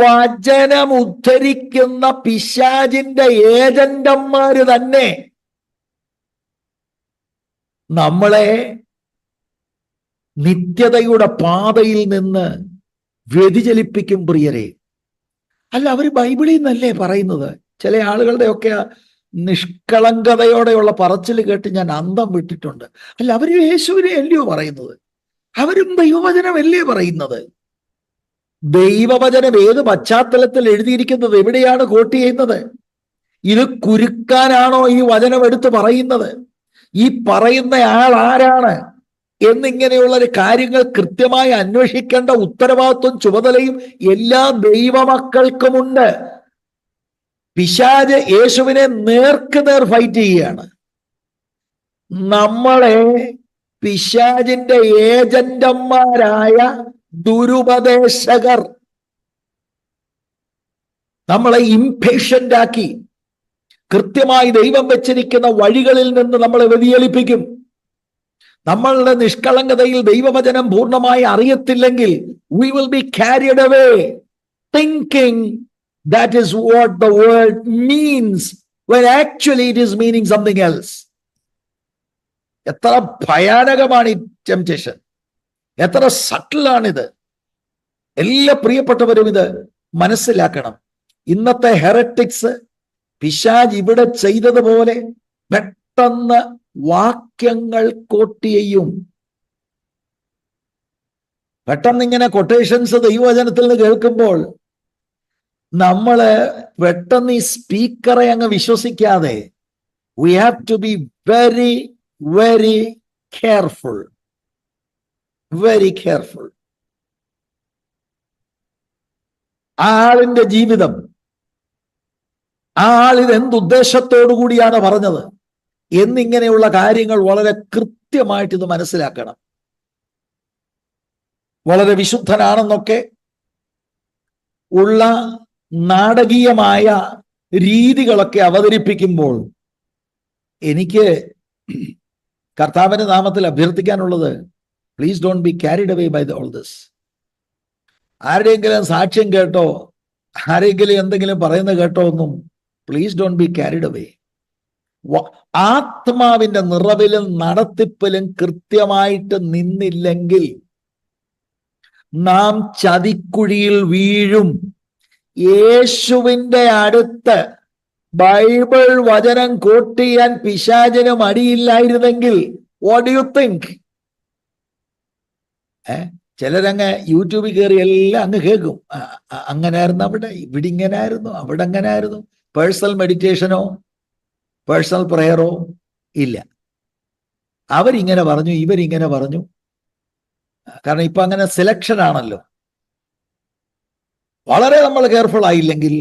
വചനം ഉദ്ധരിക്കുന്ന പിശാചിന്റെ ഏജന്റന്മാര് തന്നെ നമ്മളെ നിത്യതയുടെ പാതയിൽ നിന്ന് വ്യതിചലിപ്പിക്കും പ്രിയരെ. അല്ല, അവര് ബൈബിളിൽ നിന്നല്ലേ പറയുന്നത്. ചില ആളുകളുടെയൊക്കെ നിഷ്കളങ്കതയോടെയുള്ള പറച്ചിൽ കേട്ട് ഞാൻ അന്തം വിട്ടിട്ടുണ്ട്. അല്ല, അവര് യേശുവിനെ അല്ലയോ പറയുന്നത്, അവരും ദൈവവചനമല്ലേ പറയുന്നത്. ദൈവവചനം ഏത് പശ്ചാത്തലത്തിൽ എഴുതിയിരിക്കുന്നത്, എവിടെയാണ് കോട്ട് ചെയ്യുന്നത്? ഇത് കുരുക്കാനാണോ ഈ വചനം എടുത്ത് പറയുന്നത്? ഈ പറയുന്ന ആൾ ആരാണ് എന്നിങ്ങനെയുള്ള കാര്യങ്ങൾ കൃത്യമായി അന്വേഷിക്കേണ്ട ഉത്തരവാദിത്വം ചുമതലയും എല്ലാ ദൈവമക്കൾക്കുമുണ്ട്. പിശാച് യേശുവിനെ നേർക്കുനേർ ഫൈറ്റ് ചെയ്യുകയാണ്. നമ്മളെ പിശാചിന്റെ ഏജന്റന്മാരായ ദുരുപദേശകർ നമ്മളെ ഇംപേഷ്യന്റ് ആക്കി കൃത്യമായി ദൈവം വെച്ചിരിക്കുന്ന വഴികളിൽ നിന്ന് നമ്മളെ വ്യതിചലിപ്പിക്കും. നമ്മളുടെ നിഷ്കളങ്കതയിൽ ദൈവവചനം പൂർണ്ണമായി അറിയത്തില്ലെങ്കിൽ we will be carried away thinking that is what the word means when actually it is meaning something else. എത്ര ഭയാനകമാണ് ഈ ടെംപ്റ്റേഷൻ, എത്ര സട്ടിലാണിത്. എല്ലാ പ്രിയപ്പെട്ടവരും ഇത് മനസ്സിലാക്കണം. ഇന്നത്തെ ഹെററ്റിക്സ് പിശാച് ഇവിടെ ചെയ്തതുപോലെ പെട്ടെന്ന് വാക്യങ്ങൾ കോട്ട് ചെയ്യും. പെട്ടെന്ന് ഇങ്ങനെ കൊട്ടേഷൻസ് ദൈവവചനത്തിൽ നിന്ന് കേൾക്കുമ്പോൾ നമ്മള് പെട്ടെന്ന് ഈ സ്പീക്കറെ അങ്ങ് വിശ്വസിക്കാതെ we have to be very very careful, very careful. ആളിന്റെ ജീവിതം, ആൾ ഇത് എന്തുദ്ദേശത്തോടു കൂടിയാണ് പറഞ്ഞത് എന്നിങ്ങനെയുള്ള കാര്യങ്ങൾ വളരെ കൃത്യമായിട്ട് ഇത് മനസ്സിലാക്കണം. വളരെ വിശുദ്ധനാണെന്നൊക്കെ ഉള്ള നാടകീയമായ രീതികളൊക്കെ അവതരിപ്പിക്കുമ്പോൾ എനിക്ക് കർത്താവിന്റെ നാമത്തിൽ അഭ്യർത്ഥിക്കാനുള്ളത്, please don't be carried away by all this. ആരുടെയെങ്കിലും സാക്ഷ്യം കേട്ടോ, ആരെങ്കിലും എന്തെങ്കിലും പറയുന്നത് കേട്ടോ ഒന്നും please don't be carried away. ആത്മാവിന്റെ നിറവിലും നടത്തിപ്പിലും കൃത്യമായിട്ട് നിന്നില്ലെങ്കിൽ നാം ചതിക്കുഴിയിൽ വീഴും. യേശുവിന്റെ അടുത്ത് ബൈബിൾ വചനം കോട്ട് ചെയ്യാൻ പിശാചിന് മടിയില്ലായിരുന്നെങ്കിൽ വാട്ട് ഡു യു തിങ്ക്? ചിലരങ്ങ് യൂട്യൂബിൽ കയറി എല്ലാം അങ്ങ് കേൾക്കും. അങ്ങനായിരുന്നു അവിടെ, ഇവിടെ ഇങ്ങനായിരുന്നു, അവിടെ അങ്ങനായിരുന്നു. പേഴ്സണൽ മെഡിറ്റേഷനോ പേഴ്സണൽ പ്രെയറോ ഇല്ല. അവരിങ്ങനെ പറഞ്ഞു, ഇവരിങ്ങനെ പറഞ്ഞു. കാരണം ഇപ്പൊ അങ്ങനെ സെലക്ഷൻ ആണല്ലോ. വളരെ നമ്മൾ കെയർഫുൾ ആയില്ലെങ്കിൽ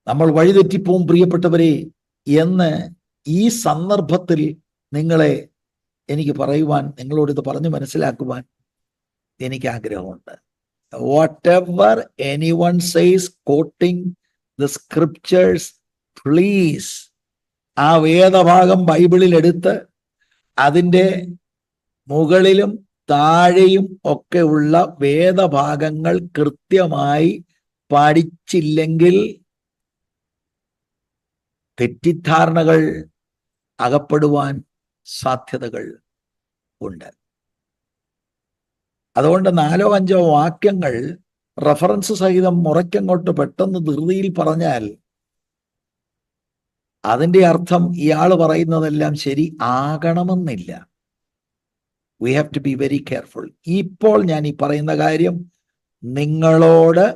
നമ്മൾ വഴിതെറ്റിപ്പോവും പ്രിയപ്പെട്ടവരെ എന്ന് ഈ സന്ദർഭത്തിൽ എനിക്ക് പറയുവാൻ, നിങ്ങളോട് ഇത് പറഞ്ഞു മനസ്സിലാക്കുവാൻ എനിക്ക് ആഗ്രഹമുണ്ട്. Whatever anyone says coating the scriptures, please ആ വേദഭാഗം ബൈബിളിൽ എടുത്ത് അതിൻ്റെ മുകളിലും താഴെയും ഒക്കെ ഉള്ള വേദഭാഗങ്ങൾ കൃത്യമായി പഠിച്ചില്ലെങ്കിൽ തെറ്റിദ്ധാരണകൾ അകപ്പെടുവാൻ സാധ്യതകൾ ഉണ്ട്. അതുകൊണ്ട് 4-5 വാക്യങ്ങൾ റഫറൻസ് സഹിതം മുറയ്ക്കങ്ങോട്ട് പെട്ടെന്ന് ധൃതിയിൽ പറഞ്ഞാൽ അതിൻ്റെ അർത്ഥം ഇയാൾ പറയുന്നതെല്ലാം ശരി ആകണമെന്നില്ല. We have to be very careful. ഇപ്പോൾ ഞാൻ ഈ പറയുന്ന കാര്യം നിങ്ങളോട്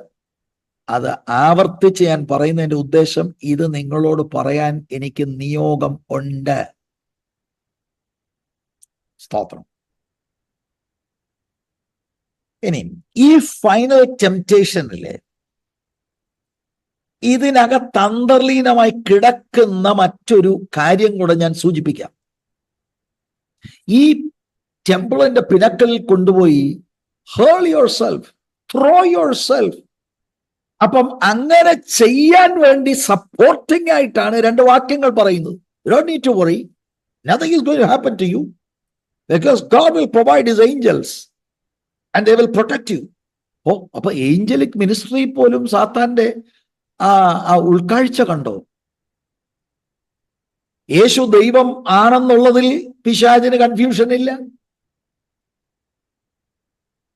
അത് ആവർത്തിച്ച് ഞാൻ പറയുന്നതിൻ്റെ ഉദ്ദേശം, ഇത് നിങ്ങളോട് പറയാൻ എനിക്ക് നിയോഗം ഉണ്ട്. സ്തോത്രം. ഇനി ഈ ഫൈനൽ ടെംപ്റ്റേഷനില് ഇതിനകത്ത് അന്തർലീനമായി കിടക്കുന്ന മറ്റൊരു കാര്യം കൂടെ ഞാൻ സൂചിപ്പിക്കാം. ഈ ടെമ്പിളിന്റെ പിനക്കലിൽ കൊണ്ടുപോയി hurl your self, throw your self. അപ്പം അങ്ങനെ ചെയ്യാൻ വേണ്ടി സപ്പോർട്ടിംഗ് ആയിട്ടാണ് 2 വാക്യങ്ങൾ പറയുന്നത്. You don't need to worry. Nothing is going to happen to you because God will provide his angels and they will protect you. അപ്പൊ ഏഞ്ചലിക് മിനിസ്ട്രി പോലും സാത്താന്റെ ആ ഉൾക്കാഴ്ച കണ്ടോ? യേശു ദൈവം ആണെന്നുള്ളതിൽ പിശാചിന് കൺഫ്യൂഷൻ ഇല്ല.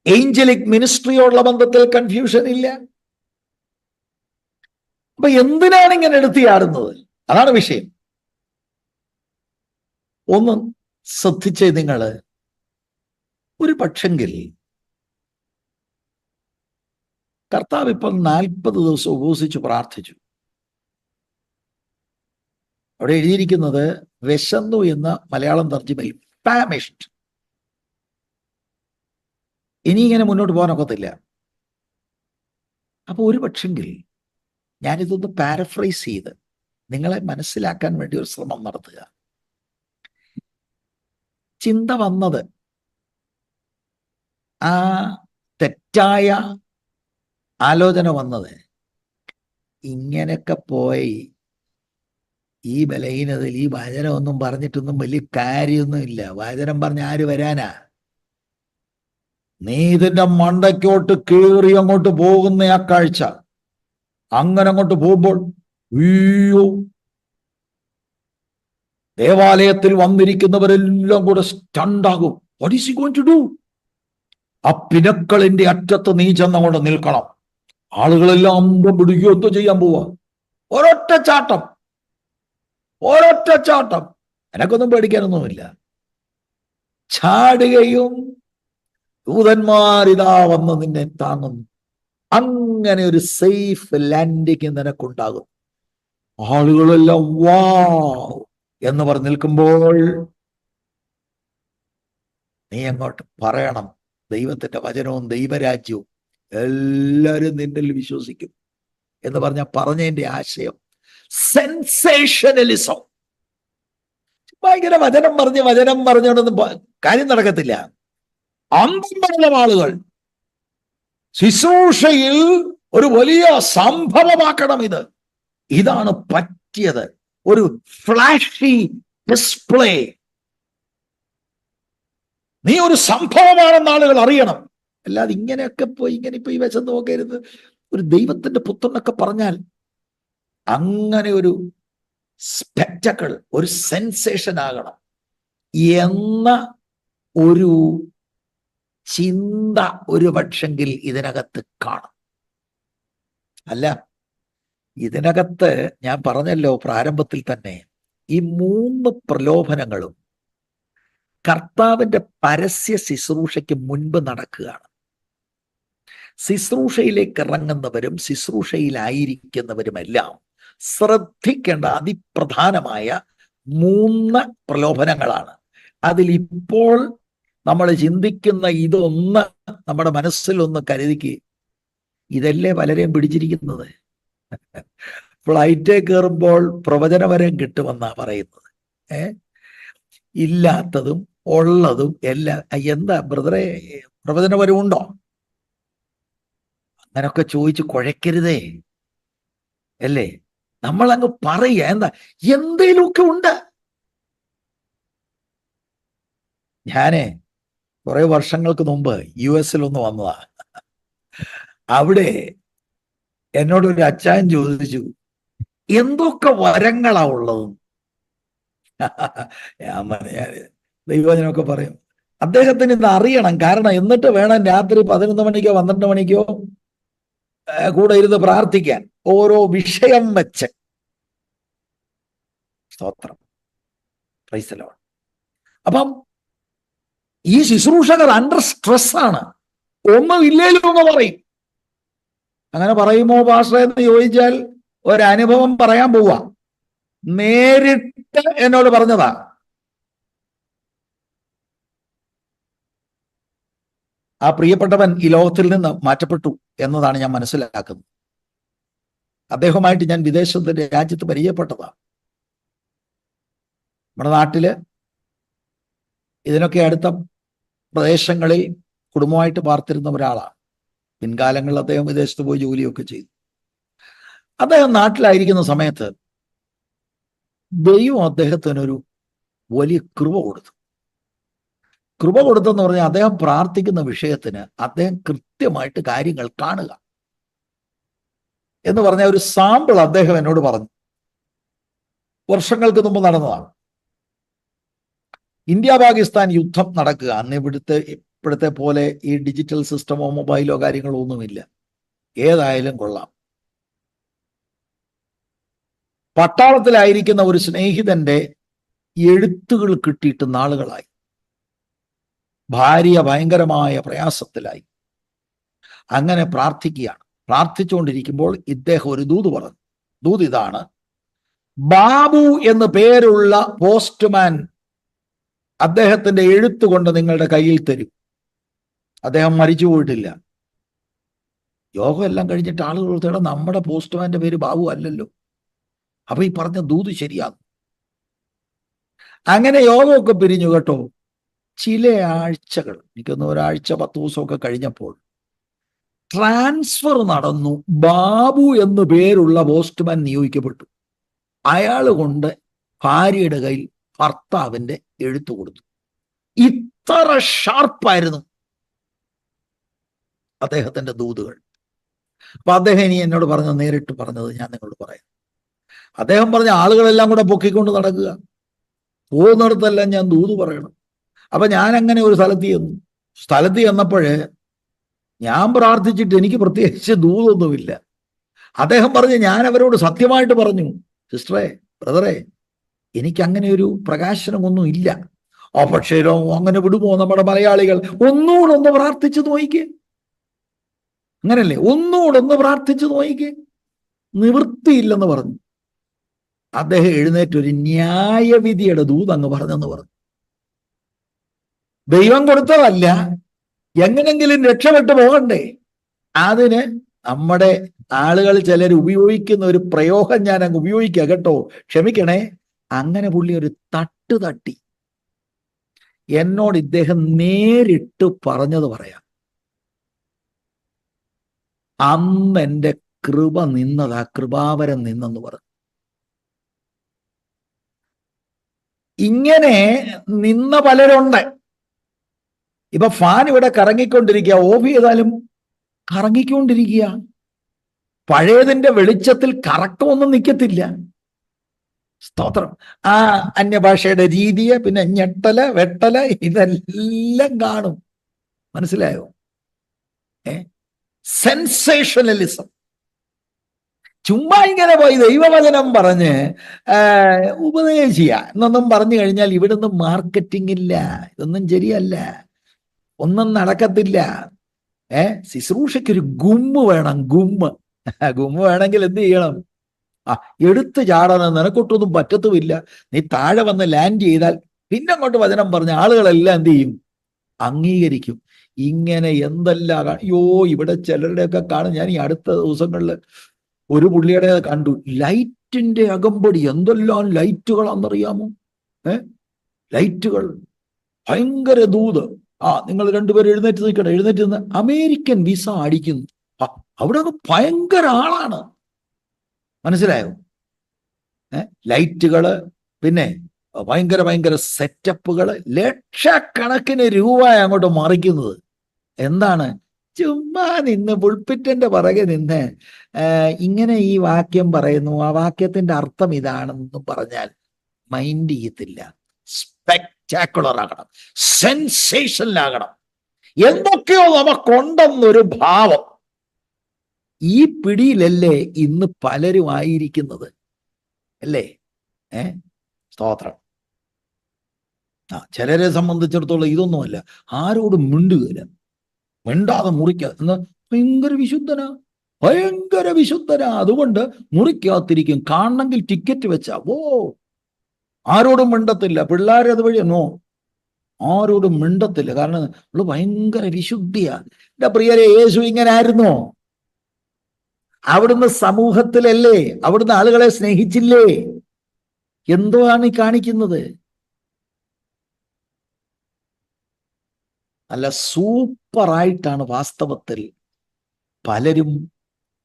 ഏഞ്ചലിക് മിനിസ്ട്രിയോടുള്ള ബന്ധത്തിൽ കൺഫ്യൂഷൻ ഇല്ല. അപ്പൊ എന്തിനാണ് ഇങ്ങനെ എടുത്തിയാടുന്നത്? അതാണ് വിഷയം. ഒന്ന് ശ്രദ്ധിച്ചേ നിങ്ങള്. ഒരു പക്ഷെങ്കിൽ കർത്താവ് ഇപ്പം 40 ദിവസം ഉപവസിച്ച് പ്രാർത്ഥിച്ചു. അവിടെ എഴുതിയിരിക്കുന്നത് വിശന്നു എന്ന് മലയാളം തർജ്ജിമയിൽ, ഫാമിഷ്ഡ്. ഇനി ഇങ്ങനെ മുന്നോട്ട് പോകാനൊക്കത്തില്ല. അപ്പൊ ഒരു പക്ഷെങ്കിൽ ഞാനിതൊന്ന് പാരഫ്രൈസ് ചെയ്ത് നിങ്ങളെ മനസ്സിലാക്കാൻ വേണ്ടി ഒരു ശ്രമം നടത്തുക. ചിന്ത വന്നത്, ആ തെറ്റായ ആലോചന വന്നത്, ഇങ്ങനെയൊക്കെ പോയി ഈ ബലഹീനതയിൽ ഈ വചനമൊന്നും പറഞ്ഞിട്ടൊന്നും വലിയ കാര്യമൊന്നുമില്ല. വചനം പറഞ്ഞ ആര് വരാനാ? നീ ഇതിന്റെ മണ്ടയ്ക്കോട്ട് കീറി അങ്ങോട്ട് പോകുന്ന ആ കാഴ്ച, അങ്ങനെ അങ്ങോട്ട് പോകുമ്പോൾ അയ്യോ, ദേവാലയത്തിൽ വന്നിരിക്കുന്നവരെല്ലാം കൂടെ സ്റ്റണ്ടാകും. What is he going to do? ആ പിനക്കളിന്റെ അറ്റത്ത് നീ ചെന്നങ്ങോട്ട് നിൽക്കണം. ആളുകളെല്ലാം അമ്പം പിടിക്കുകയോ എന്തോ ചെയ്യാൻ പോവാ. ഒരൊറ്റ ചാട്ടം. എനക്കൊന്നും പേടിക്കാനൊന്നുമില്ല. ചാടുകയും ദൂതന്മാരിതാ വന്ന് നിന്നെ താങ്ങുന്നു. അങ്ങനെ ഒരു സേഫ് ലാൻഡിങ് നിനക്കുണ്ടാകും. ആളുകളെല്ലാം വാവ് എന്ന് പറഞ്ഞ് നിൽക്കുമ്പോൾ നീ അങ്ങോട്ട് പറയണം, ദൈവത്തിന്റെ വചനവും ദൈവരാജ്യവും എല്ലാവരും നിന്നിൽ വിശ്വസിക്കും എന്ന് പറഞ്ഞതിന്റെ ആശയം സെൻസേഷനലിസം. ഭയങ്കര വചനം പറഞ്ഞോണ്ടൊന്നും കാര്യം നടക്കത്തില്ല. അന്തം ആളുകൾ ശുശ്രൂഷയിൽ ഒരു വലിയ സംഭവമാക്കണം ഇത്. ഇതാണ് പറ്റിയത്. ഒരു ഫ്ലാഷി ഡിസ്പ്ലേ. നീ ഒരു സംഭവമാണെന്ന് ആളുകൾ അറിയണം. അല്ലാതെ ഇങ്ങനെയൊക്കെ പോയി ഇങ്ങനെ ഇപ്പൊ ഈ വശം നോക്കരുത്. ഒരു ദൈവത്തിന്റെ പുത്രനൊക്കെ പറഞ്ഞാൽ അങ്ങനെ ഒരു സ്പെക്ടക്കിൾ, ഒരു സെൻസേഷൻ ആകണം എന്ന ഒരു ചിന്ത ഒരു പക്ഷെങ്കിൽ ഇതിനകത്ത് കാണും. അല്ല, ഇതിനകത്ത് ഞാൻ പറഞ്ഞല്ലോ പ്രാരംഭത്തിൽ തന്നെ, ഈ 3 പ്രലോഭനങ്ങളും കർത്താവിന്റെ പരസ്യ ശുശ്രൂഷയ്ക്ക് മുൻപ് നടക്കുകയാണ്. ശുശ്രൂഷയിലേക്ക് ഇറങ്ങുന്നവരും ശുശ്രൂഷയിലായിരിക്കുന്നവരുമെല്ലാം ശ്രദ്ധിക്കേണ്ട അതിപ്രധാനമായ 3 പ്രലോഭനങ്ങളാണ്. അതിലിപ്പോൾ നമ്മൾ ചിന്തിക്കുന്ന ഇതൊന്ന് നമ്മുടെ മനസ്സിലൊന്ന് കരുതിക്ക്. ഇതല്ലേ പലരെയും പിടിച്ചിരിക്കുന്നത്. ഫ്ലൈറ്റ് കയറുമ്പോൾ പ്രവചനവരം കിട്ടുമെന്നാ പറയുന്നത്. ഇല്ലാത്തതും ഉള്ളതും എല്ലാം. എന്താ ബ്രദറെ, പ്രവചനവരം ഉണ്ടോ? അങ്ങനൊക്കെ ചോദിച്ച് കുഴക്കരുതേ, അല്ലേ? നമ്മൾ അങ്ങ് പറയുക, എന്താ എന്തേലുമൊക്കെ ഉണ്ട്. ഞാനേ കുറെ വർഷങ്ങൾക്ക് മുമ്പ് US ഒന്ന് വന്നതാ. അവിടെ എന്നോട് ഒരു അച്ചായൻ ചോദിച്ചു, എന്തൊക്കെ വരങ്ങളാ ഉള്ളത്? ഞാൻ ദൈവജനമൊക്കെ പറയും, അദ്ദേഹത്തിന് ഇത് അറിയണം. കാരണം എന്നിട്ട് വേണം രാത്രി 11 മണിക്കോ 12 മണിക്കോ കൂടെ ഇരുന്ന് പ്രാർത്ഥിക്കാൻ, ഓരോ വിഷയം വെച്ച്. സ്തോത്രം, പ്രൈസ് ദി ലോർഡ്. അപ്പം ഈ ശുശ്രൂഷകർ അണ്ടർ സ്ട്രെസ് ആണ്. ഒന്നും ഇല്ലേലും ഒന്ന് പറയും. അങ്ങനെ പറയുമോ പാസ്റ്റർ എന്ന് ചോദിച്ചാൽ ഒരനുഭവം പറയാൻ പോവാ. നേരിട്ട് എന്നോട് പറഞ്ഞതാ. ആ പ്രിയപ്പെട്ടവൻ ഈ ലോകത്തിൽ നിന്ന് മാറ്റപ്പെട്ടു എന്നതാണ് ഞാൻ മനസ്സിലാക്കുന്നത്. അദ്ദേഹവുമായിട്ട് ഞാൻ വിദേശത്തിന്റെ രാജ്യത്ത് പരിചയപ്പെട്ടതാ. നമ്മുടെ നാട്ടില് ഇതിനൊക്കെ അടുത്ത പ്രദേശങ്ങളിൽ കുടുംബമായിട്ട് പാർത്തിരുന്ന ഒരാളാണ്. പിൻകാലങ്ങളിൽ അദ്ദേഹം വിദേശത്ത് പോയി ജോലിയൊക്കെ ചെയ്തു. അദ്ദേഹം നാട്ടിലായിരിക്കുന്ന സമയത്ത് ദൈവം അദ്ദേഹത്തിനൊരു വലിയ കൃപ കൊടുത്തു. കൃപ കൊടുത്തെന്ന് പറഞ്ഞാൽ അദ്ദേഹം പ്രാർത്ഥിക്കുന്ന വിഷയത്തിന് അദ്ദേഹം കൃത്യമായിട്ട് കാര്യങ്ങൾ കാണുക എന്ന് പറഞ്ഞ ഒരു സാമ്പിൾ അദ്ദേഹം എന്നോട് പറഞ്ഞു. വർഷങ്ങൾക്ക് മുമ്പ് നടന്നതാണ്. ഇന്ത്യ പാകിസ്ഥാൻ യുദ്ധം നടക്കുക. അന്ന് ഇപ്പോഴത്തെ പോലെ ഈ ഡിജിറ്റൽ സിസ്റ്റമോ മൊബൈലോ കാര്യങ്ങളോ ഒന്നുമില്ല. ഏതായാലും കൊള്ളാം. പട്ടാളത്തിലായിരിക്കുന്ന ഒരു സ്നേഹിതന്റെ എഴുത്തുകൾ കിട്ടിയിട്ട് നാളുകളായി. ഭാര്യ ഭയങ്കരമായ പ്രയാസത്തിലായി. അങ്ങനെ പ്രാർത്ഥിക്കുകയാണ്. പ്രാർത്ഥിച്ചുകൊണ്ടിരിക്കുമ്പോൾ ഇദ്ദേഹം ഒരു ദൂത് പറഞ്ഞു. ദൂത് ഇതാണ്: ബാബു എന്ന് പേരുള്ള പോസ്റ്റ്മാൻ അദ്ദേഹത്തിന്റെ എഴുത്തുകൊണ്ട് നിങ്ങളുടെ കയ്യിൽ തരും. അദ്ദേഹം മരിച്ചു പോയിട്ടില്ല. യോഗം എല്ലാം കഴിഞ്ഞിട്ട് ആളുകൾ തേടാൻ, നമ്മുടെ പോസ്റ്റ്മാന്റെ പേര് ബാബു അല്ലല്ലോ. അപ്പൊ ഈ പറഞ്ഞ ദൂത് ശരിയാകും. അങ്ങനെ യോഗമൊക്കെ പിരിഞ്ഞു കേട്ടോ. ചില ആഴ്ചകൾ, എനിക്കൊന്ന് ഒരാഴ്ച 10 ദിവസമൊക്കെ കഴിഞ്ഞപ്പോൾ ട്രാൻസ്ഫർ നടന്നു. ബാബു എന്ന് പേരുള്ള പോസ്റ്റ്മാൻ നിയോഗിക്കപ്പെട്ടു. അയാൾ കൊണ്ട് ഭാര്യയുടെ കയ്യിൽ ഭർത്താവിന്റെ എഴുത്തു കൊടുത്തു. ഇത്ര ഷാർപ്പായിരുന്നു അദ്ദേഹത്തിന്റെ ദൂതുകൾ. അപ്പൊ അദ്ദേഹം ഇനി എന്നോട് പറഞ്ഞത്, നേരിട്ട് പറഞ്ഞത് ഞാൻ നിങ്ങളോട് പറയാം. അദ്ദേഹം പറഞ്ഞ ആളുകളെല്ലാം കൂടെ പൊക്കിക്കൊണ്ട് നടക്കുക, പോകുന്നിടത്തെല്ലാം ഞാൻ ദൂത് പറയണം. അപ്പൊ ഞാൻ അങ്ങനെ ഒരു സ്ഥലത്ത് ചെന്നപ്പോഴ് ഞാൻ പ്രാർത്ഥിച്ചിട്ട് എനിക്ക് പ്രത്യേകിച്ച് ദൂതൊന്നുമില്ല. അദ്ദേഹം പറഞ്ഞ്, ഞാൻ അവരോട് സത്യമായിട്ട് പറഞ്ഞു, സിസ്റ്ററെ, ബ്രദറെ, എനിക്ക് അങ്ങനെ ഒരു പ്രകാശനമൊന്നും ഇല്ല. പക്ഷേ അങ്ങനെ വിടുമോ നമ്മുടെ മലയാളികൾ? ഒന്നുകൂടെ ഒന്ന് പ്രാർത്ഥിച്ചു നോയിക്ക്. അങ്ങനല്ലേ, ഒന്നുകൂടെ ഒന്ന് പ്രാർത്ഥിച്ചു നോയിക്ക്. നിവൃത്തിയില്ലെന്ന് പറഞ്ഞു. അദ്ദേഹം എഴുന്നേറ്റ് ഒരു ന്യായവിധിയുടെ ദൂത് അങ്ങ് പറഞ്ഞെന്ന് പറഞ്ഞു. ദൈവം കൊടുത്തതല്ല, എങ്ങനെങ്കിലും രക്ഷപ്പെട്ടു പോകണ്ടേ? അതിന് നമ്മുടെ ആളുകൾ ചിലർ ഉപയോഗിക്കുന്ന ഒരു പ്രയോഗം ഞാൻ അങ്ങ് ഉപയോഗിക്കുക കേട്ടോ, ക്ഷമിക്കണേ. അങ്ങനെ പുള്ളി ഒരു തട്ട് തട്ടി. എന്നോട് ഇദ്ദേഹം നേരിട്ട് പറഞ്ഞത് പറയാം. അന്ന് എൻ്റെ കൃപ നിന്നതാ, കൃപാവരം നിന്നെന്ന് പറഞ്ഞു. ഇങ്ങനെ നിന്ന പലരുണ്ട്. ഇപ്പൊ ഫാൻ ഇവിടെ കറങ്ങിക്കൊണ്ടിരിക്കുക, ഓഫ് ചെയ്താലും കറങ്ങിക്കൊണ്ടിരിക്കുക. പഴയതിന്റെ വെളിച്ചത്തിൽ കറക്കമൊന്നും നിൽക്കത്തില്ല. സ്തോത്രം. ആ അന്യഭാഷയുടെ രീതിയെ, പിന്നെ ഞെട്ടല് വെട്ടല് ഇതെല്ലാം കാണും. മനസ്സിലായോ? സെൻസേഷനലിസം. ചുമ്മാ ഇങ്ങനെ പോയി ദൈവവചനം പറഞ്ഞ് ഉപദേശിയ എന്നൊന്നും പറഞ്ഞു കഴിഞ്ഞാൽ ഇവിടുന്ന് മാർക്കറ്റിംഗ് ഇല്ല, ഇതൊന്നും ശരിയല്ല, ഒന്നും നടക്കത്തില്ല. ശുശ്രൂഷയ്ക്കൊരു ഗുമ്മ് വേണം, ഗുമ്മ്. ഗുമ്മ് വേണമെങ്കിൽ എന്ത് ചെയ്യണം? എടുത്ത് ചാടണം. നിനക്കൊട്ടൊന്നും പറ്റത്തുമില്ല. നീ താഴെ വന്ന് ലാൻഡ് ചെയ്താൽ പിന്നെ അങ്ങോട്ട് വചനം പറഞ്ഞ ആളുകളെല്ലാം എന്ത് ചെയ്യും? അംഗീകരിക്കും. ഇങ്ങനെ എന്തെല്ലാം. അയ്യോ, ഇവിടെ ചിലരുടെയൊക്കെ കാണും. ഞാൻ ഈ അടുത്ത ദിവസങ്ങളിൽ ഒരു പുള്ളിയുടെ കണ്ടു. ലൈറ്റിന്റെ അകമ്പടി, എന്തെല്ലാം ലൈറ്റുകളാണെന്നറിയാമോ? ലൈറ്റുകൾ, ഭയങ്കര ദൂത്. നിങ്ങൾ രണ്ടുപേരും എഴുന്നേറ്റ് നിൽക്കണം, എഴുന്നേറ്റ് നിന്ന് അമേരിക്കൻ വിസ അടിക്കുന്നു. അവിടെ ഭയങ്കര ആളാണ്. മനസ്സിലായോ? ലൈറ്റുകള്, പിന്നെ ഭയങ്കര ഭയങ്കര സെറ്റപ്പുകള്, ലക്ഷക്കണക്കിന് രൂപ അങ്ങോട്ട് മറിക്കുന്നത്. എന്താണ്? ചുമ്മാ നിന്ന് പുൾപിറ്റിന്റെ പുറകെ നിന്ന് ഇങ്ങനെ ഈ വാക്യം പറയുന്നു, ആ വാക്യത്തിന്റെ അർത്ഥം ഇതാണെന്നും പറഞ്ഞാൽ മൈൻഡ് ചെയ്യത്തില്ല. സ്പെക്ടാക്കുലർ ആകണം, സെൻസേഷനിലാകണം, എന്തൊക്കെയോ നമുക്കുണ്ടെന്നൊരു ഭാവം. ഈ പിടിയിലല്ലേ ഇന്ന് പലരും ആയിരിക്കുന്നത്, അല്ലേ? സ്തോത്രം. ചിലരെ സംബന്ധിച്ചിടത്തോളം ഇതൊന്നുമല്ല, ആരോടും മിണ്ടുകയില്ല, മിണ്ടാതെ മുറിക്കാതെ. ഭയങ്കര വിശുദ്ധനാ, ഭയങ്കര വിശുദ്ധനാ, അതുകൊണ്ട് മുറിക്കാത്തിരിക്കും. കാണണമെങ്കിൽ ടിക്കറ്റ് വെച്ചാ ആരോടും മിണ്ടത്തില്ല. പിള്ളേരത് വഴി ആരോടും മിണ്ടത്തില്ല. കാരണം അവള് ഭയങ്കര വിശുദ്ധിയാ. എന്റെ പ്രിയരെ, യേശു ഇങ്ങനെ ആയിരുന്നോ? അവിടുന്ന് സമൂഹത്തിലല്ലേ, അവിടുന്ന് ആളുകളെ സ്നേഹിച്ചില്ലേ? എന്തോ ആണ് ഈ കാണിക്കുന്നത്? നല്ല സൂപ്പറായിട്ടാണ് വാസ്തവത്തിൽ പലരും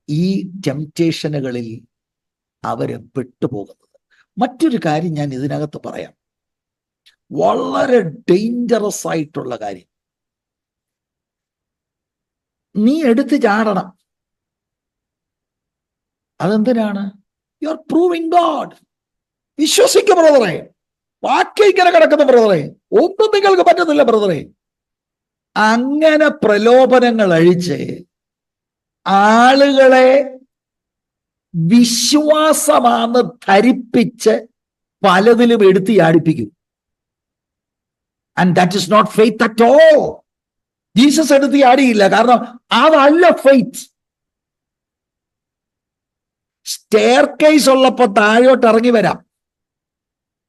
ഈ ടെംപ്റ്റേഷനുകളിൽ അവര് പെട്ടുപോകുന്നത്. മറ്റൊരു കാര്യം ഞാൻ ഇതിനകത്ത് പറയാം, വളരെ ഡേഞ്ചറസ് ആയിട്ടുള്ള കാര്യം. നീ എടുത്ത് ചാടണം. അതെന്തിനാണ്? You are proving God. വിശ്വസിക്കും ബ്രദറെ. വാക്യം ഇങ്ങനെ കിടക്കുന്ന ബ്രദറെ, ഒന്നും നിങ്ങൾക്ക് പറ്റുന്നില്ല ബ്രദറെ. അങ്ങനെ പ്രലോഭനങ്ങൾ അഴിച്ച് ആളുകളെ വിശ്വാസമാണെന്ന് ധരിപ്പിച്ച് പലതിലും എടുത്ത് യാടിപ്പിക്കും. And that is not faith at all. Jesus എടുത്ത് യാടിയില്ല, കാരണം അതല്ല ഫെയ്ത്ത്. സ്റ്റെയർ കേസ് ഉള്ളപ്പോ താഴോട്ട് ഇറങ്ങി വരാം,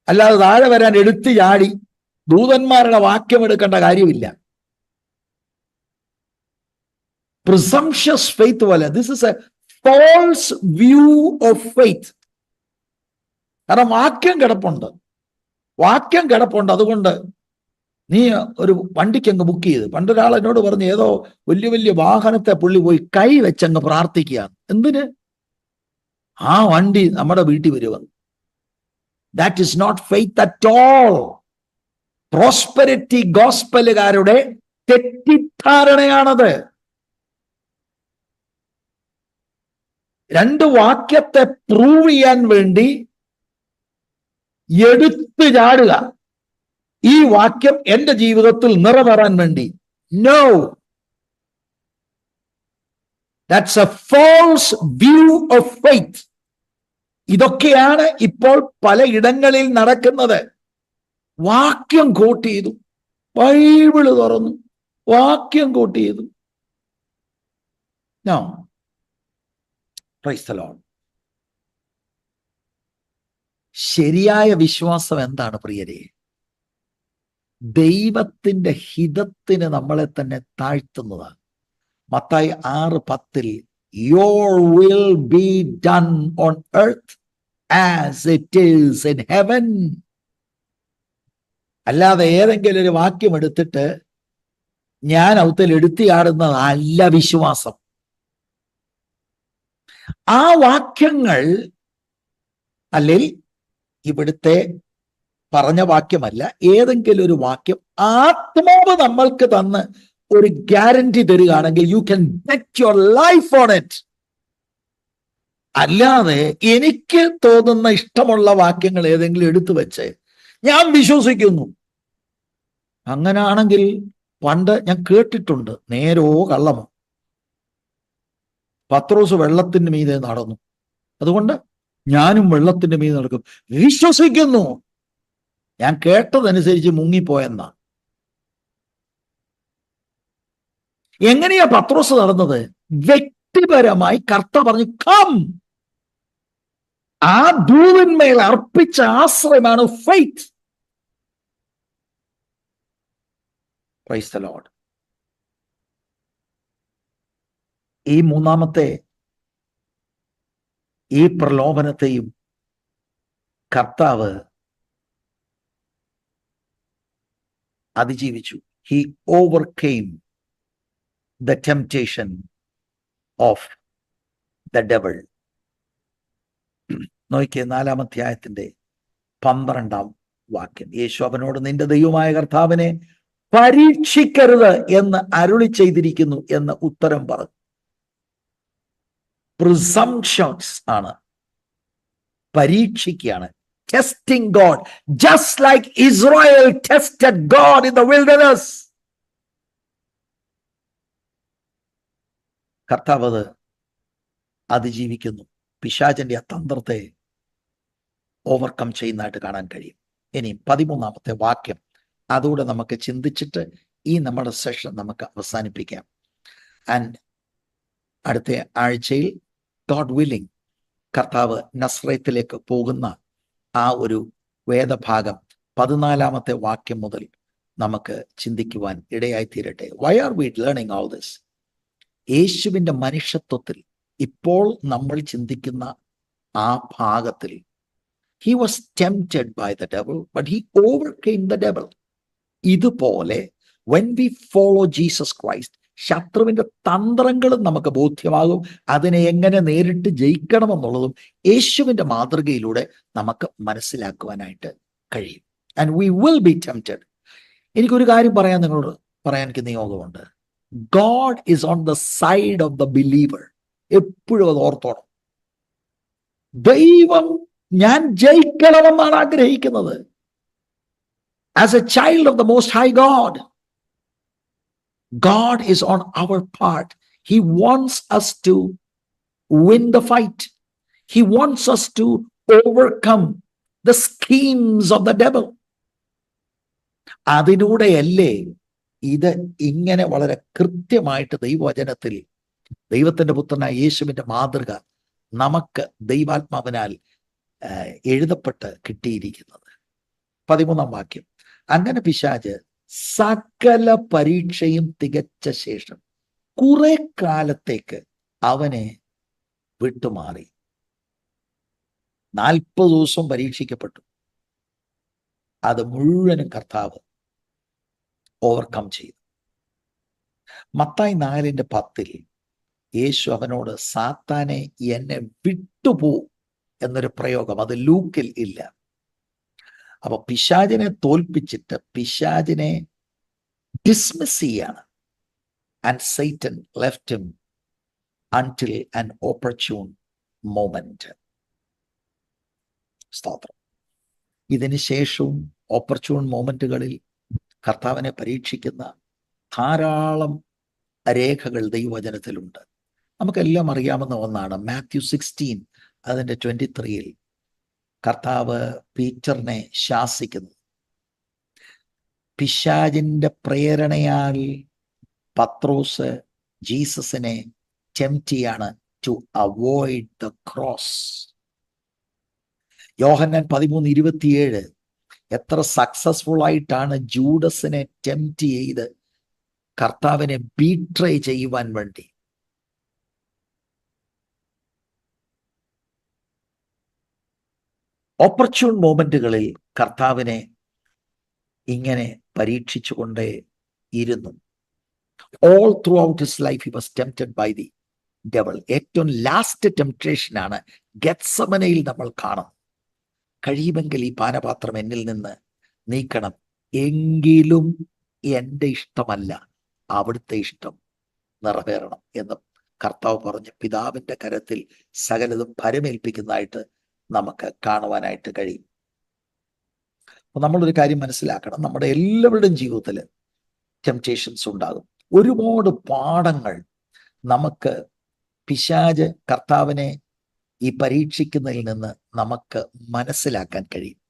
അല്ലാതെ താഴെ വരാൻ എടുത്ത് ചാടി ദൂതന്മാരുടെ വാക്യം എടുക്കേണ്ട കാര്യമില്ല. പ്രിസംഷ്യസ് ഫെയ്ത്ത് പോലെ. This is a false view of faith. കാരണം വാക്യം കിടപ്പുണ്ട്. അതുകൊണ്ട് നീ ഒരു വണ്ടിക്ക് അങ്ങ് ബുക്ക് ചെയ്ത്. പണ്ടൊരാൾ എന്നോട് പറഞ്ഞു, ഏതോ വലിയ വലിയ വാഹനത്തെ പുള്ളി പോയി കൈ വെച്ചങ്ങ് പ്രാർത്ഥിക്കുകയാണ്. എന്തിന്? ആ വണ്ടി നമ്മുടെ വീട്ടിൽ വരുമെന്ന്. That is not faith at all. Prosperity ഗോസ്പലുകാരുടെ തെറ്റിദ്ധാരണയാണത്. രണ്ട് വാക്യത്തെ പ്രൂവ് ചെയ്യാൻ വേണ്ടി എടുത്തു ചാടുക. ഈ വാക്യം എന്റെ ജീവിതത്തിൽ നിറവേറാൻ വേണ്ടി. No, that's a false view of faith. ഇതൊക്കെയാണ് ഇപ്പോൾ പലയിടങ്ങളിൽ നടക്കുന്നത്. വാക്യം കോട്ട് ചെയ്തു, ബൈബിള് തുറന്നു, വാക്യം കോട്ട് ചെയ്തു. No, praise the Lord. ശരിയായ വിശ്വാസം എന്താണ് പ്രിയരെ? ദൈവത്തിന്റെ ഹിതത്തിന് നമ്മളെ തന്നെ താഴ്ത്തുന്നതാണ്. Mathai 6:10 your will be done on earth as it is in heaven. അല്ലാതെ ഏതെങ്കിലും ഒരു വാക്യം എടുത്തിട്ട് ഞാൻ ഔത്തിൽ എടുത്തിയാടുന്നതല്ല വിശ്വാസം. ആ വാക്യങ്ങൾ അല്ലെങ്കിൽ ഇവിടുത്തെ പറഞ്ഞ വാക്യമല്ല, ഏതെങ്കിലും ഒരു വാക്യം ആത്മാവ് നമ്മൾക്ക് തന്ന് ഒരു ഗ്യാരണ്ടി തരികയാണെങ്കിൽ you can bet your life on it. അല്ലാതെ എനിക്ക് തോന്നുന്ന ഇഷ്ടമുള്ള വാക്യങ്ങൾ ഏതെങ്കിലും എടുത്തു വെച്ച് ഞാൻ വിശ്വസിക്കുന്നു, അങ്ങനാണെങ്കിൽ പണ്ട് ഞാൻ കേട്ടിട്ടുണ്ട്, നേരോ കള്ളമോ പത്രോസ് വെള്ളത്തിന് മീതെ നടന്നു, അതുകൊണ്ട് ഞാനും വെള്ളത്തിന്റെ മീതെ നടക്കും. വിശ്വസിക്കുന്നു, ഞാൻ കേട്ടതനുസരിച്ച് മുങ്ങിപ്പോയെന്നാ. എങ്ങനെയാ പത്രോസ് നടന്നത്? വ്യക്തിപരമായി കർത്താവ് പറഞ്ഞു കം. ആ ദൂതന്മേൽ അർപ്പിച്ച ആശ്രയമാണ് ഫെയ്ത്ത്. Price the Lord. ഈ മൂന്നാമത്തെ ഈ പ്രലോഭനത്തെയും കർത്താവ് അതിജീവിച്ചു. He overcame the temptation of the devil. നോക്കിയേ, 4-ാം അധ്യായത്തിന്റെ 12-ാം വാക്യം. യേശു അവനോട്, നിന്റെ ദൈവമായ കർത്താവിനെ പരീക്ഷിക്കരുത് എന്ന് അരുളി ചെയ്തിരിക്കുന്നു എന്ന് ഉത്തരം പറഞ്ഞു. പ്രിസംഷൻസ് ആണ്, പരീക്ഷിക്കുകയാണ്. Testing God, just like Israel tested God in the wilderness. കർത്താവ് അത് അതിജീവിക്കുന്നു. പിശാചിന്റെ ആ തന്ത്രത്തെ ഓവർകം ചെയ്യുന്നതായിട്ട് കാണാൻ കഴിയും. ഇനി 13-ാമത്തെ വാക്യം, അതുകൂടെ നമുക്ക് ചിന്തിച്ചിട്ട് ഈ നമ്മുടെ സെഷൻ നമുക്ക് അവസാനിപ്പിക്കാം. ആൻഡ് അടുത്ത ആഴ്ചയിൽ ഗോഡ് വില്ലിംഗ് കർത്താവ് നസ്രയത്തിലേക്ക് പോകുന്ന ആ ഒരു വേദഭാഗം 14-ാമത്തെ വാക്യം മുതൽ നമുക്ക് ചിന്തിക്കുവാൻ ഇടയായി തീരട്ടെ. Why are we learning all this? യേശുവിൻ്റെ മനുഷ്യത്വത്തിൽ ഇപ്പോൾ നമ്മൾ ചിന്തിക്കുന്ന ആ ഭാഗത്തിൽ he was tempted by the devil but he overcame the devil. ഇതുപോലെ when we follow Jesus Christ, ശത്രുവിൻ്റെ തന്ത്രങ്ങളും നമുക്ക് ബോധ്യമാകും. അതിനെ എങ്ങനെ നേരിട്ട് ജയിക്കണമെന്നുള്ളതും യേശുവിൻ്റെ മാതൃകയിലൂടെ നമുക്ക് മനസ്സിലാക്കുവാനായിട്ട് കഴിയും. And we will be tempted. എനിക്കൊരു കാര്യം നിങ്ങളോട് പറയാൻ എനിക്ക് നിയോഗമുണ്ട്. God is on the side of the believer. എപ്പോഴും അത് ഓർത്തോണം. ദൈവം ഞാൻ ജയിക്കണമെന്നാണ് ആഗ്രഹിക്കുന്നത്. As a child of the most high God, God is on our part. He wants us to win the fight. He wants us to overcome the schemes of the devil. അതിലൂടെയല്ലേ ഇത് ഇങ്ങനെ വളരെ കൃത്യമായിട്ട് ദൈവവചനത്തിൽ ദൈവത്തിന്റെ പുത്രനായ യേശുവിന്റെ മാതൃക നമുക്ക് ദൈവാത്മാവിനാൽ എഴുതപ്പെട്ട് കിട്ടിയിരിക്കുന്നത്. 13-ാം വാക്യം, അങ്ങനെ പിശാച് സകല പരീക്ഷയും തികച്ച ശേഷം കുറെ കാലത്തേക്ക് അവനെ വിട്ടുമാറി. 40 ദിവസം പരീക്ഷിക്കപ്പെട്ടു. അത് മുഴുവനും കർത്താവ് ഓവർകം ചെയ്തു. മത്തായി 4:10 യേശു അവനോട്, സാത്താനെ എന്നെ വിട്ടുപോ എന്നൊരു പ്രയോഗം അത് ലൂക്കിൽ ഇല്ല. അപ്പൊ പിശാചിനെ തോൽപ്പിച്ചിട്ട് പിശാചിനെ ഡിസ്മിസ് ചെയ്യാണ്. And Satan left him until an opportune moment. സ്തോത്രം. ഇതിന് ശേഷവും ഓപ്പർച്യൂൺ മൊമെന്റുകളിൽ കർത്താവിനെ പരീക്ഷിക്കുന്ന ധാരാളം രേഖകൾ ദൈവവചനത്തിലുണ്ട്. നമുക്കെല്ലാം അറിയാവുന്ന ഒന്നാണ്. മാത്യു 16 അതിൻ്റെ 23 കർത്താവ് പീറ്ററിനെ ശാസിക്കുന്നു. പിശാചിന്റെ പ്രേരണയാൽ പത്രോസ് ജീസസിനെ ടെംപ്റ്റ് ചെയ്യാണ് ടു അവോയ്ഡ് ദ ക്രോസ്. യോഹന്നാൻ 13:27 എത്ര സക്സസ്ഫുൾ ആയിട്ടാണ് ജൂഡസിനെ ടെംപ്റ്റ് ചെയ്ത് കർത്താവിനെ ബീട്രേ ചെയ്യുവാൻ വേണ്ടി. ഓപ്പർച്യൂൺ മൊമെന്റുകളിൽ കർത്താവിനെ ഇങ്ങനെ പരീക്ഷിച്ചുകൊണ്ടേ ഇരുന്നു. All throughout his life he was tempted by the devil. ഏറ്റവും ലാസ്റ്റ് ടെംപ്ടേഷനാണ് ഗെത്സമനയിൽ നമ്മൾ കാണുന്നത്. കഴിയുമെങ്കിൽ ഈ പാനപാത്രം എന്നിൽ നിന്ന് നീക്കണം, എങ്കിലും എൻ്റെ ഇഷ്ടമല്ല അവിടുത്തെ ഇഷ്ടം നിറവേറണം എന്ന് കർത്താവ് പറഞ്ഞ് പിതാവിൻ്റെ കരത്തിൽ സകലതും ഭരമേൽപ്പിക്കുന്നതായിട്ട് നമുക്ക് കാണുവാനായിട്ട് കഴിയും. അപ്പൊ നമ്മളൊരു കാര്യം മനസ്സിലാക്കണം, നമ്മുടെ എല്ലാവരുടെയും ജീവിതത്തിൽ ടെംപ്ടേഷൻസ് ഉണ്ടാകും. ഒരുപാട് പാഠങ്ങൾ നമുക്ക് പിശാച് കർത്താവിനെ ഈ പരീക്ഷിക്കുന്നതിൽ നിന്ന് നമുക്ക് മനസ്സിലാക്കാൻ കഴിയും.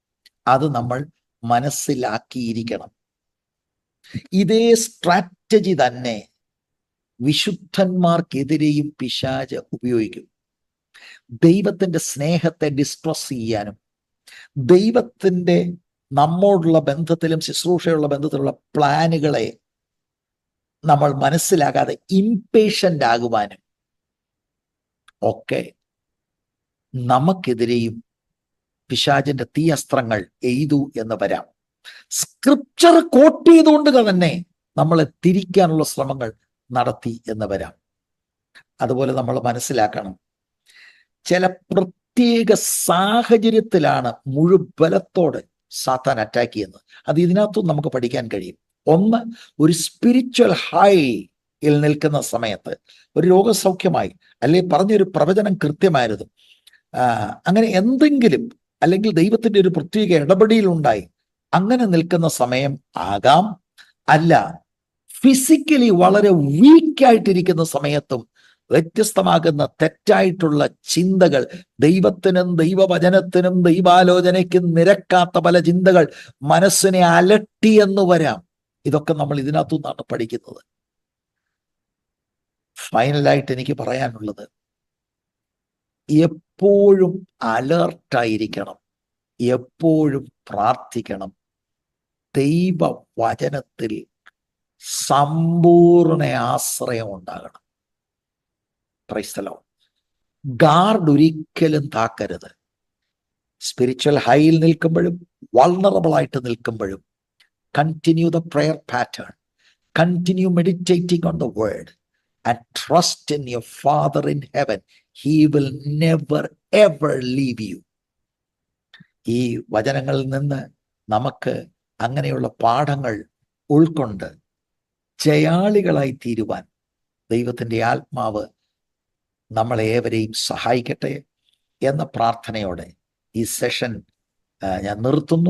അത് നമ്മൾ മനസ്സിലാക്കിയിരിക്കണം. ഇതേ സ്ട്രാറ്റജി തന്നെ വിശുദ്ധന്മാർക്കെതിരെയും പിശാച് ഉപയോഗിക്കും. ദൈവത്തിന്റെ സ്നേഹത്തെ ഡിസ്ട്രസ് ചെയ്യാനും ദൈവത്തിന്റെ നമ്മോടുള്ള ബന്ധത്തിലും ശുശ്രൂഷയുള്ള ബന്ധത്തിലുള്ള പ്ലാനുകളെ നമ്മൾ മനസ്സിലാകാതെ ഇംപേഷ്യന്റ് ആകുവാനും ഒക്കെ നമുക്കെതിരെയും പിശാചിന്റെ തീയസ്ത്രങ്ങൾ എയ്തു എന്ന് വരാം. സ്ക്രിപ്ചർ കോട്ട് ചെയ്തുകൊണ്ട് തന്നെ നമ്മളെ തിരിക്കാനുള്ള ശ്രമങ്ങൾ നടത്തി എന്ന് വരാം. അതുപോലെ നമ്മൾ മനസ്സിലാക്കണം, ചില പ്രത്യേക സാഹചര്യത്തിലാണ് മുഴുബലത്തോടെ സാത്താൻ അറ്റാക്ക് ചെയ്യുന്നത്. അത് ഇതിനകത്തും നമുക്ക് പഠിക്കാൻ കഴിയും. ഒന്ന്, ഒരു സ്പിരിച്വൽ ഹൈയിൽ നിൽക്കുന്ന സമയത്ത്, ഒരു രോഗസൗഖ്യമായി, അല്ലെങ്കിൽ പറഞ്ഞൊരു പ്രവചനം കൃത്യമായിരുന്നു, അങ്ങനെ എന്തെങ്കിലും, അല്ലെങ്കിൽ ദൈവത്തിന്റെ ഒരു പ്രത്യേക ഇടപെടലുണ്ടായി, അങ്ങനെ നിൽക്കുന്ന സമയം ആകാം. അല്ല, ഫിസിക്കലി വളരെ വീക്കായിട്ടിരിക്കുന്ന സമയത്തും വ്യത്യസ്തമാകുന്ന തെറ്റായിട്ടുള്ള ചിന്തകൾ, ദൈവത്തിനും ദൈവവചനത്തിനും ദൈവാലോചനയ്ക്കും നിരക്കാത്ത പല ചിന്തകൾ മനസ്സിനെ അലട്ടിയെന്ന് വരാം. ഇതൊക്കെ നമ്മൾ ഇതിനകത്തു നിന്നാണ് പഠിക്കുന്നത്. ഫൈനലായിട്ട് എനിക്ക് പറയാനുള്ളത്, എപ്പോഴും അലേർട്ടായിരിക്കണം, എപ്പോഴും പ്രാർത്ഥിക്കണം, ദൈവവചനത്തിൽ സമ്പൂർണ്ണ ആശ്രയം ഉണ്ടാകണം. Price the Lord. ഗാർഡ് ഒരിക്കലും താക്കരുത്. സ്പിരിച്വൽ ഹൈയിൽ നിൽക്കുമ്പോഴും വൾണറബിൾ ആയിട്ട് നിൽക്കുമ്പോഴും continue the prayer pattern, continue meditating on the word and trust in your father in heaven. He will never ever leave you. ഈ വചനങ്ങളിൽ നിന്ന് നമുക്ക് അങ്ങനെയുള്ള പാഠങ്ങൾ ഉൾക്കൊണ്ട് ജയാളികളായി തീരുവാൻ ദൈവത്തിൻ്റെ ആത്മാവ് നമ്മളേവരെയും സഹായിക്കട്ടെ എന്ന പ്രാർത്ഥനയോടെ ഈ സെഷൻ ഞാൻ നിർത്തുന്നു.